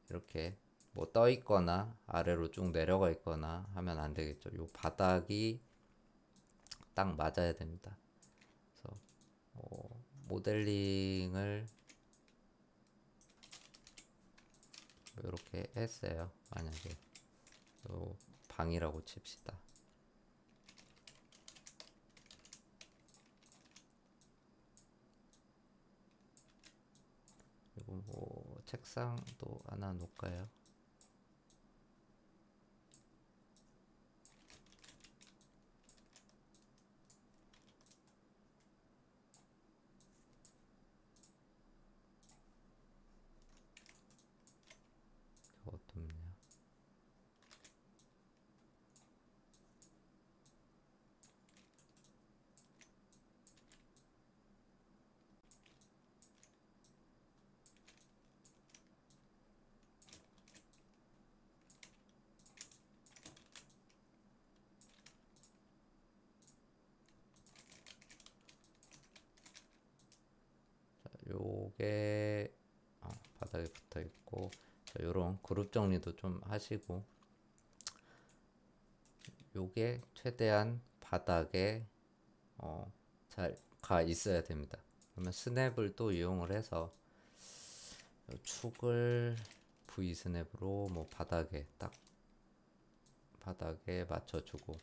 이렇게 뭐 떠 있거나 아래로 쭉 내려가 있거나 하면 안 되겠죠. 요 바닥이 딱 맞아야 됩니다. 그래서 모델링을 이렇게 했어요. 만약에 요 방이라고 칩시다. 그리고 뭐 책상도 하나 놓을까요? 어둡냐? 요게 바닥에 붙어 있고, 요런 그룹 정리도 좀 하시고, 요게 최대한 바닥에 잘 가 있어야 됩니다. 그러면 스냅을 또 이용을 해서 축을 V 스냅으로 뭐 바닥에 딱 바닥에 맞춰주고,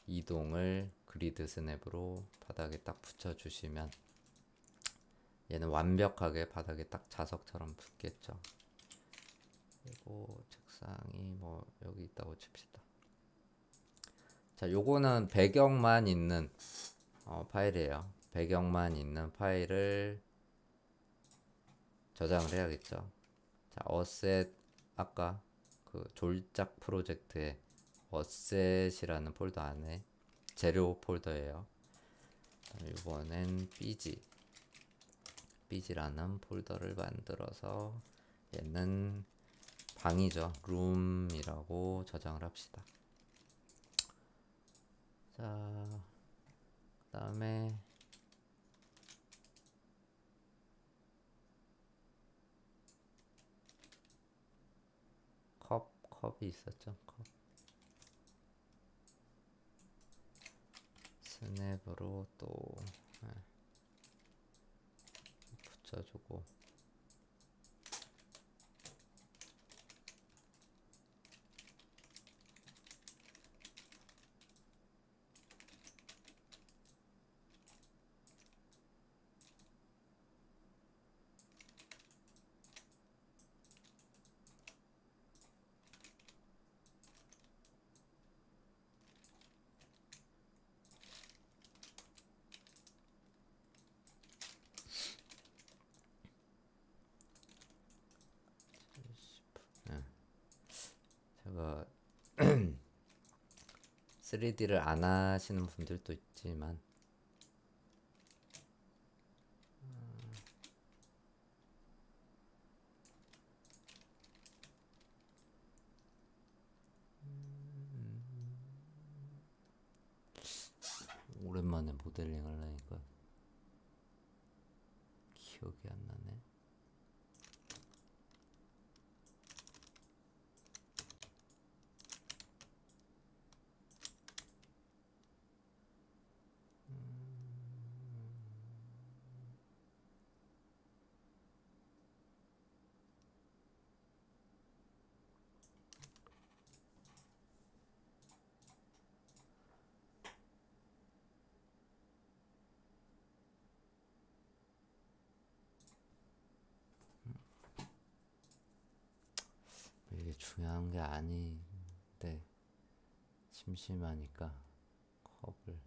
이동을 그리드 스냅으로 바닥에 딱 붙여주시면 얘는 완벽하게 바닥에 딱 자석처럼 붙겠죠. 그리고 책상이 뭐 여기 있다고 칩시다. 자, 요거는 배경만 있는 파일이에요. 배경만 있는 파일을 저장을 해야겠죠. 자, 어셋, 아까 그 졸작 프로젝트에 어셋이라는 폴더 안에 재료 폴더예요. 이번엔 삐지라는 폴더를 만들어서 얘는 방이죠. 룸이라고 저장을 합시다. 자, 그 다음에 컵이 있었죠. 컵. 스냅으로 또 붙여주고, 제가 3D를 안 하시는 분들도 있지만 오랜만에 모델링 하려니까 기억이 안 나네. 이게 중요한 게 아닌데 심심하니까 컵을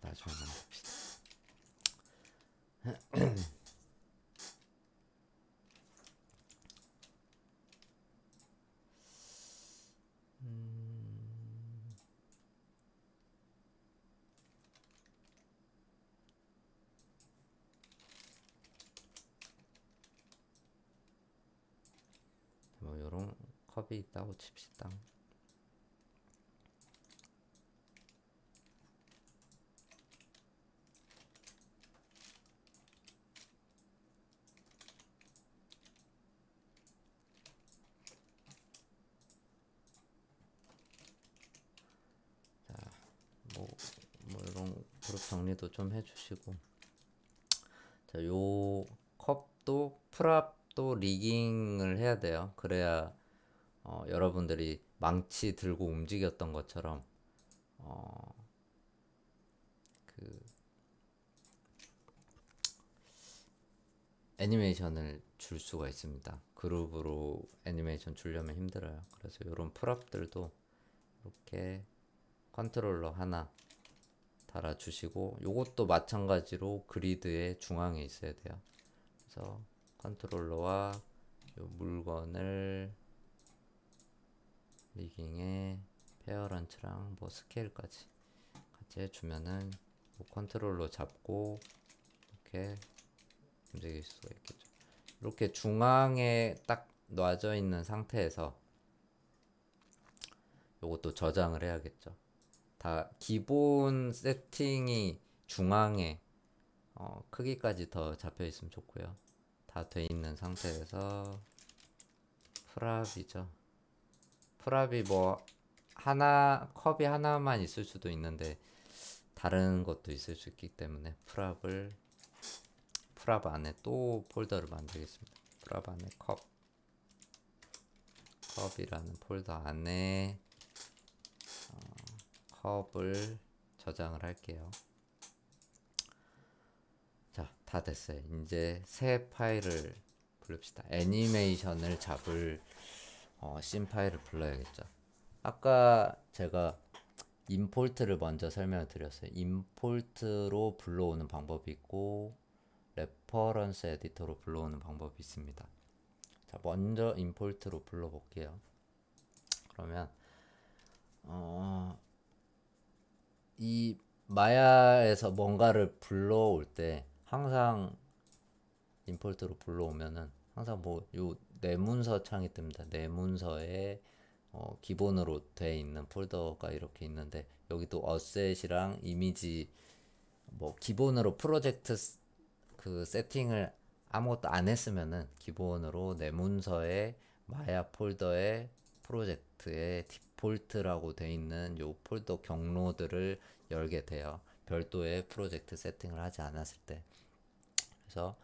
나중에 만듭시다. 뭐 요런 컵이 있다고 칩시다. 뭐 이런 그룹 정리도 좀 해주시고, 자, 요 컵도 프랍도 리깅을 해야 돼요. 그래야 여러분들이 망치 들고 움직였던 것처럼 그 애니메이션을 줄 수가 있습니다. 그룹으로 애니메이션 주려면 힘들어요. 그래서 이런 프랍들도 이렇게 컨트롤러 하나 달아주시고, 요것도 마찬가지로 그리드의 중앙에 있어야 돼요. 그래서 컨트롤러와 요 물건을 리깅에 페어런츠랑 뭐 스케일까지 같이 해주면은 뭐 컨트롤러 잡고 이렇게 움직일 수가 있겠죠. 이렇게 중앙에 딱 놔져 있는 상태에서 요것도 저장을 해야겠죠. 다 기본 세팅이 중앙에 크기까지 더 잡혀 있으면 좋고요. 다 돼 있는 상태에서 프랍이죠. 프랍이 뭐 하나, 컵이 하나만 있을 수도 있는데 다른 것도 있을 수 있기 때문에 프랍 안에 또 폴더를 만들겠습니다. 프랍 안에 컵이라는 폴더 안에 컵을 저장을 할게요. 자, 다 됐어요. 이제 새 파일을 부릅시다. 애니메이션을 잡을 씬 파일을 불러야겠죠. 아까 제가 임포트를 먼저 설명을 드렸어요. 임포트로 불러오는 방법이 있고 레퍼런스 에디터로 불러오는 방법이 있습니다. 자, 먼저 임포트로 불러볼게요. 그러면 이 마야에서 뭔가를 불러올 때 항상 임포트로 불러오면은 항상 뭐 요 내문서 창이 뜹니다. 내문서에 기본으로 돼 있는 폴더가 이렇게 있는데, 여기도 어셋이랑 이미지 뭐 기본으로 프로젝트 그 세팅을 아무것도 안 했으면은 기본으로 내문서에 마야 폴더에 프로젝트에 디폴트라고 돼 있는 요 폴더 경로들을 열게 돼요. 별도의 프로젝트 세팅을 하지 않았을 때. 그래서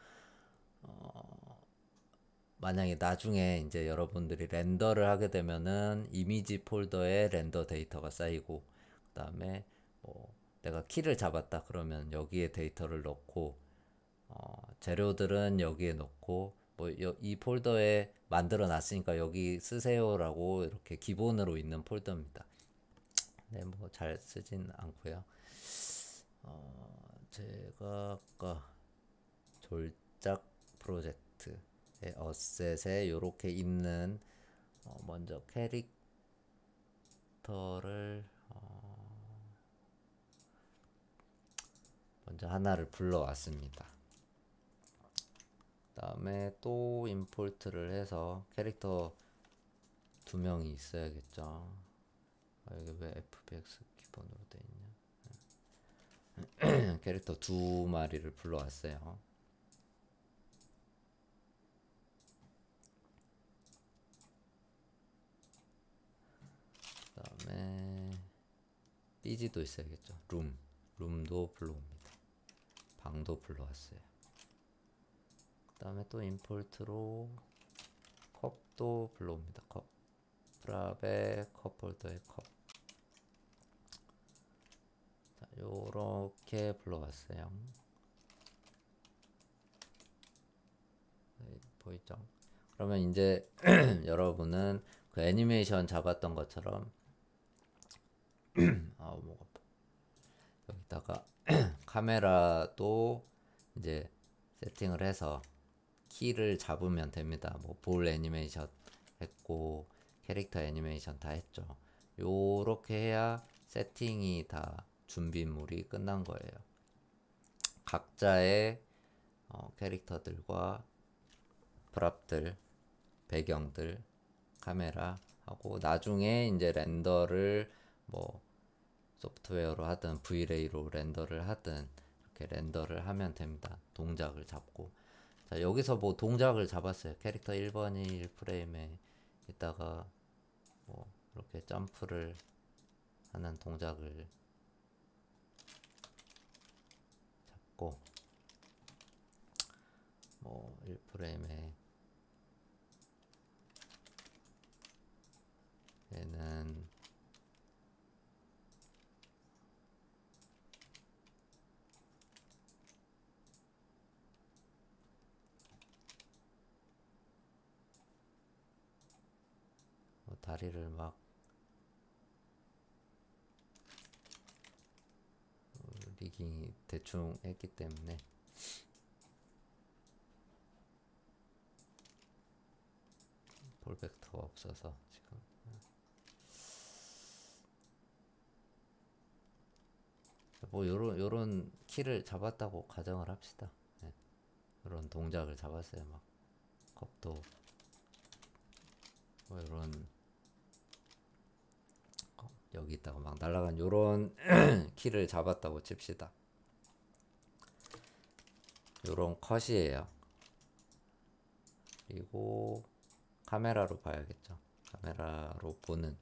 만약에 나중에 이제 여러분들이 렌더를 하게 되면은 이미지 폴더에 렌더 데이터가 쌓이고, 그 다음에 뭐 내가 키를 잡았다 그러면 여기에 데이터를 넣고 재료들은 여기에 넣고 뭐 이 폴더에 만들어 놨으니까 여기 쓰세요라고 이렇게 기본으로 있는 폴더입니다. 네, 뭐 잘 쓰진 않고요. 제가 아까 졸작 프로젝트의 어셋에 이렇게 있는 먼저 캐릭터를 먼저 하나를 불러왔습니다. 그 다음에 또 임포트를 해서 캐릭터 두 명이 있어야겠죠. 이게 왜 FBX 기본으로 돼 있냐? 캐릭터 두 마리를 불러왔어요. 그 다음에 삐지도 있어야겠죠. 룸도 불러옵니다. 방도 불러왔어요. 그 다음에 또 임포트로 컵도 불러옵니다. 컵 프랍의 컵홀더의 컵. 자, 요렇게 불러왔어요. 네, 보이죠? 그러면 이제 여러분은 그 애니메이션 잡았던 것처럼 목 아파. 여기다가 카메라도 이제 세팅을 해서 키를 잡으면 됩니다. 뭐 볼 애니메이션 했고 캐릭터 애니메이션 다 했죠. 요렇게 해야 세팅이 다 준비물이 끝난 거예요. 각자의 캐릭터들과 프랍들, 배경들, 카메라 하고 나중에 이제 렌더를 뭐 소프트웨어로 하든 V-Ray로 렌더를 하든 이렇게 렌더를 하면 됩니다. 동작을 잡고. 자, 여기서 뭐 동작을 잡았어요. 캐릭터 1번이 1프레임에 있다가 뭐 이렇게 점프를 하는 동작을 잡고 뭐 1프레임에 얘는 뭐 다리를 막 리깅이 대충 했기 때문에 볼 벡터가 없어서 지금 뭐 요런 키를 잡았다고 가정을 합시다. 네. 요런 동작을 잡았어요. 막 컵도 뭐 요런 여기 있다가 막 날아간 요런 키를 잡았다고 칩시다. 요런 컷이에요. 그리고 카메라로 봐야겠죠. 카메라로 보는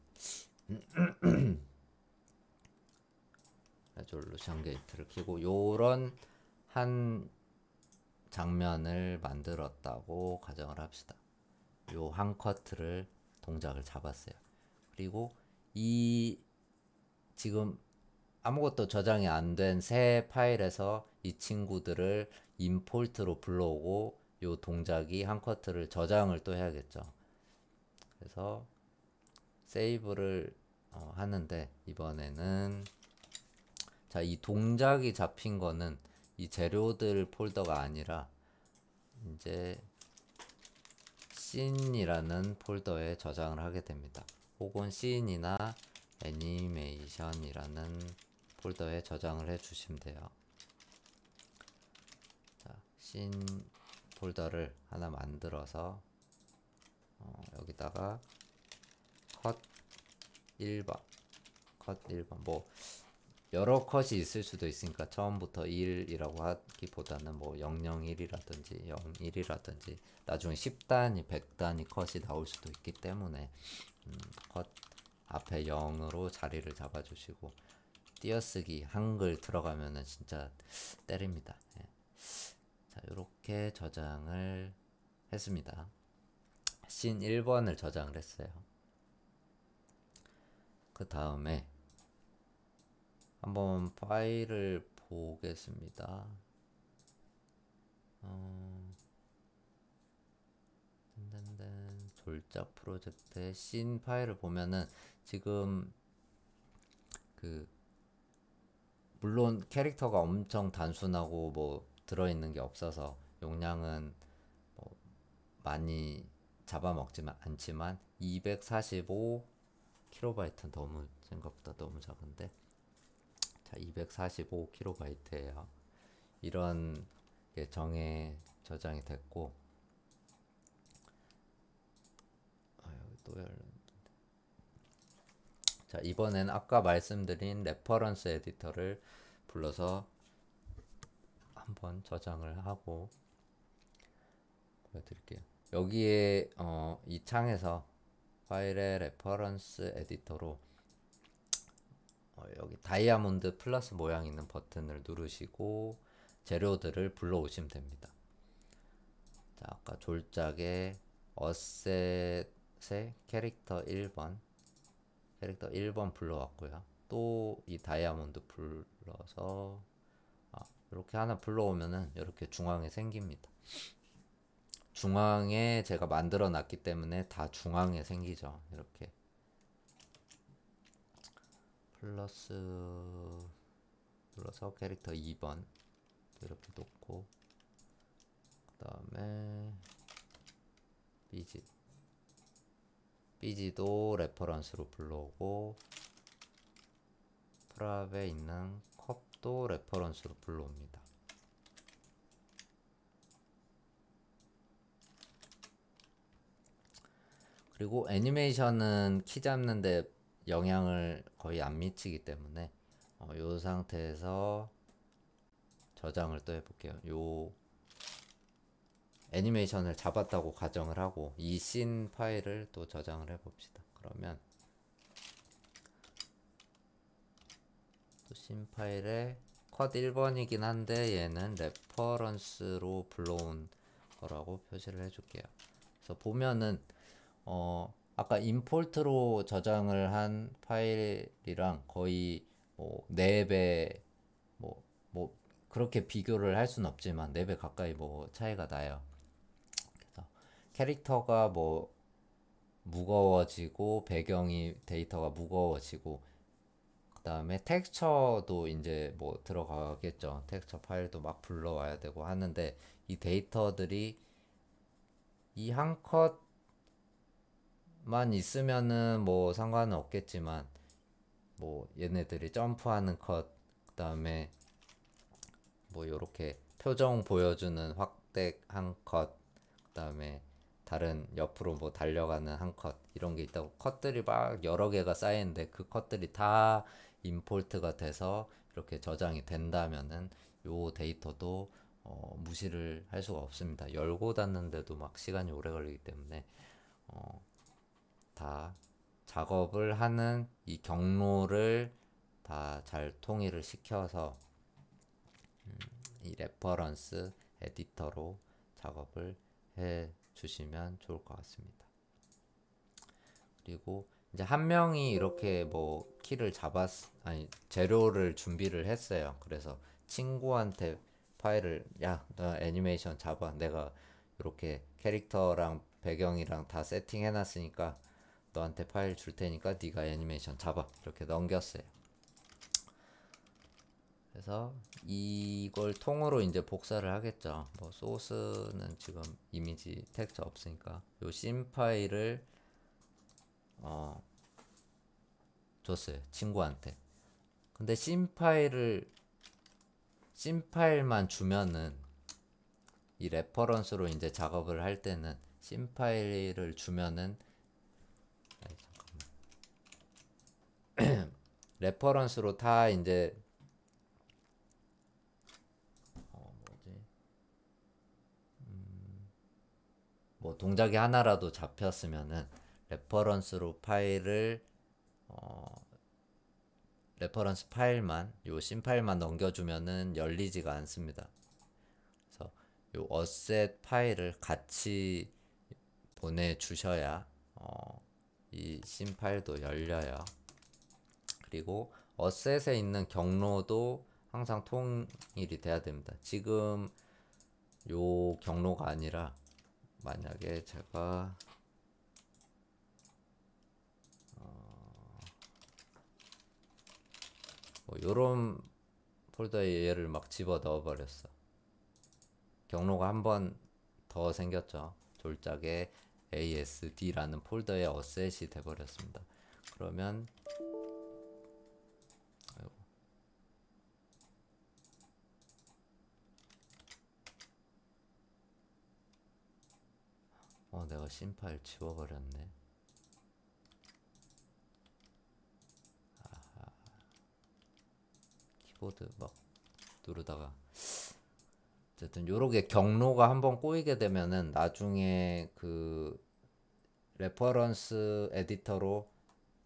레졸루션 게이트를 켜고 요런 한 장면을 만들었다고 가정을 합시다. 요 한 커트를 동작을 잡았어요. 그리고 이 지금 아무것도 저장이 안 된 새 파일에서 이 친구들을 임포트로 불러오고 요 동작이 한 커트를 저장을 또 해야겠죠. 그래서 세이브를 하는데 이번에는 자, 이 동작이 잡힌 거는 이 재료들 폴더가 아니라 이제 씬이라는 폴더에 저장을 하게 됩니다. 혹은 씬이나 애니메이션이라는 폴더에 저장을 해 주시면 돼요. 자, 씬 폴더를 하나 만들어서 여기다가 컷 1번 컷 1번 뭐 여러 컷이 있을 수도 있으니까 처음부터 1이라고 하기보다는 뭐 001이라든지 01이라든지 나중에 10단위, 100단위 컷이 나올 수도 있기 때문에 컷 앞에 0으로 자리를 잡아주시고 띄어쓰기 한글 들어가면은 진짜 때립니다. 예. 자, 이렇게 저장을 했습니다. 씬 1번을 저장을 했어요. 그 다음에 한번 파일을 보겠습니다. 졸작 프로젝트의 씬 파일을 보면은 지금 그 물론 캐릭터가 엄청 단순하고 뭐 들어있는 게 없어서 용량은 뭐 많이 잡아먹지만 않지만 245KB 너무 생각보다 너무 작은데, 자 245KB예요. 이런 게 저장이 됐고, 여기 또 열렸네. 자 이번엔 아까 말씀드린 레퍼런스 에디터를 불러서 한번 저장을 하고 보여드릴게요. 여기에 이 창에서 파일의 레퍼런스 에디터로 여기 다이아몬드 플러스 모양 있는 버튼을 누르시고 재료들을 불러오시면 됩니다. 자 아까 졸작에 어셋의 캐릭터 1번 불러왔고요. 또 이 다이아몬드 불러서 이렇게 하나 불러오면은 이렇게 중앙에 생깁니다. 중앙에 제가 만들어 놨기 때문에 다 중앙에 생기죠. 이렇게 플러스 눌러서 캐릭터 2번 이렇게 놓고, 그 다음에 BG도 레퍼런스로 불러오고, 프랍에 있는 컵도 레퍼런스로 불러옵니다. 그리고 애니메이션은 키 잡는데 영향을 거의 안 미치기 때문에 이 상태에서 저장을 또 해볼게요. 요 애니메이션을 잡았다고 가정을 하고 이 씬 파일을 또 저장을 해봅시다. 그러면 또 씬 파일에 컷 1번이긴 한데 얘는 레퍼런스로 불러온 거라고 표시를 해줄게요. 그래서 보면은 아까 임포트로 저장을 한 파일이랑 거의 뭐 4배 뭐 그렇게 비교를 할 수는 없지만 4배 가까이 뭐 차이가 나요. 그래서 캐릭터가 뭐 무거워지고 배경이 데이터가 무거워지고, 그 다음에 텍스처도 이제 뭐 들어가겠죠. 텍스처 파일도 막 불러와야 되고 하는데 이 데이터들이 이 한 컷만 있으면은 뭐 상관은 없겠지만, 뭐 얘네들이 점프하는 컷, 그 다음에 뭐 요렇게 표정 보여주는 확대 한 컷, 그 다음에 다른 옆으로 뭐 달려가는 한 컷, 이런 게 있다고 컷들이 막 여러 개가 쌓이는데 그 컷들이 다 임포트가 돼서 이렇게 저장이 된다면은 요 데이터도 무시를 할 수가 없습니다. 열고 닫는데도 막 시간이 오래 걸리기 때문에 다 작업을 하는 이 경로를 다 잘 통일을 시켜서 이 레퍼런스 에디터로 작업을 해 주시면 좋을 것 같습니다. 그리고 이제 한 명이 이렇게 뭐 키를 재료를 준비를 했어요. 그래서 친구한테 파일을, 야, 너 애니메이션 잡아. 내가 이렇게 캐릭터랑 배경이랑 다 세팅해 놨으니까 너한테 파일 줄 테니까 네가 애니메이션 잡아. 이렇게 넘겼어요. 그래서 이걸 통으로 이제 복사를 하겠죠. 뭐 소스는 지금 이미지 텍스처 없으니까 요 씬 파일을 줬어요, 친구한테. 근데 씬 파일만 주면은 이 레퍼런스로 이제 작업을 할 때는 씬 파일을 주면은, 레퍼런스로 다 이제 뭐 동작이 하나라도 잡혔으면은 레퍼런스로 레퍼런스 파일만, 요 씬 파일만 넘겨주면은 열리지가 않습니다. 그래서 요 어셋 파일을 같이 보내주셔야 이 씬 파일도 열려요. 그리고 어셋에 있는 경로도 항상 통일이 돼야 됩니다. 지금 요 경로가 아니라 만약에 제가 뭐 요런 폴더에 얘를 막 집어 넣어 버렸어. 경로가 한 번 더 생겼죠. 졸작에 ASD라는 폴더에 어셋이 돼 버렸습니다. 그러면 내가 신 파일 지워버렸네. 키보드 막 누르다가 어쨌든 요렇게 경로가 한번 꼬이게 되면은 나중에 그 레퍼런스 에디터로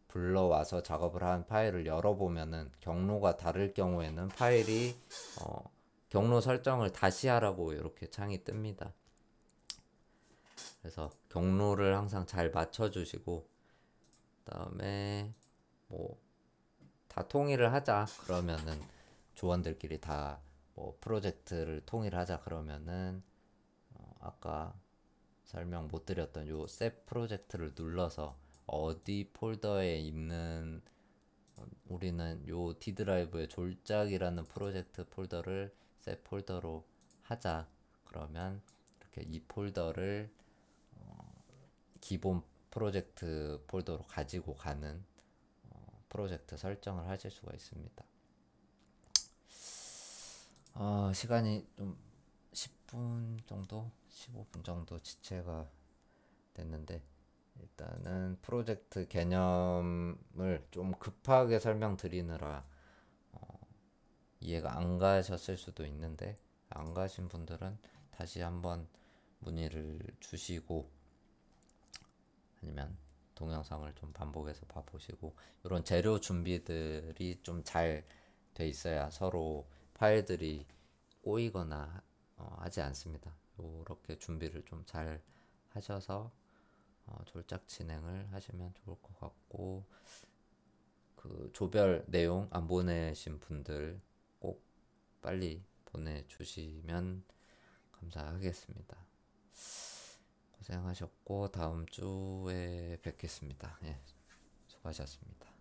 불러와서 작업을 한 파일을 열어보면은 경로가 다를 경우에는 파일이 경로 설정을 다시 하라고 이렇게 창이 뜹니다. 그래서 경로를 항상 잘 맞춰주시고, 그다음에 뭐 다 통일을 하자 그러면은 조원들끼리 다 뭐 프로젝트를 통일하자 그러면은 아까 설명 못 드렸던 요 셋 프로젝트를 눌러서 어디 폴더에 있는 우리는 요 D 드라이브의 졸작이라는 프로젝트 폴더를 셋 폴더로 하자 그러면 이렇게 이 폴더를 기본 프로젝트 폴더로 가지고 가는 프로젝트 설정을 하실 수가 있습니다. 시간이 좀 10분 정도 15분 정도 지체가 됐는데 일단은 프로젝트 개념을 좀 급하게 설명드리느라 이해가 안 가셨을 수도 있는데 안 가신 분들은 다시 한번 문의를 주시고 아니면 동영상을 좀 반복해서 봐보시고 이런 재료 준비들이 좀 잘 돼 있어야 서로 파일들이 꼬이거나 하지 않습니다. 이렇게 준비를 좀 잘 하셔서 졸작 진행을 하시면 좋을 것 같고 그 조별 내용 안 보내신 분들 꼭 빨리 보내주시면 감사하겠습니다. 고생하셨고 다음 주에 뵙겠습니다. 예, 수고하셨습니다.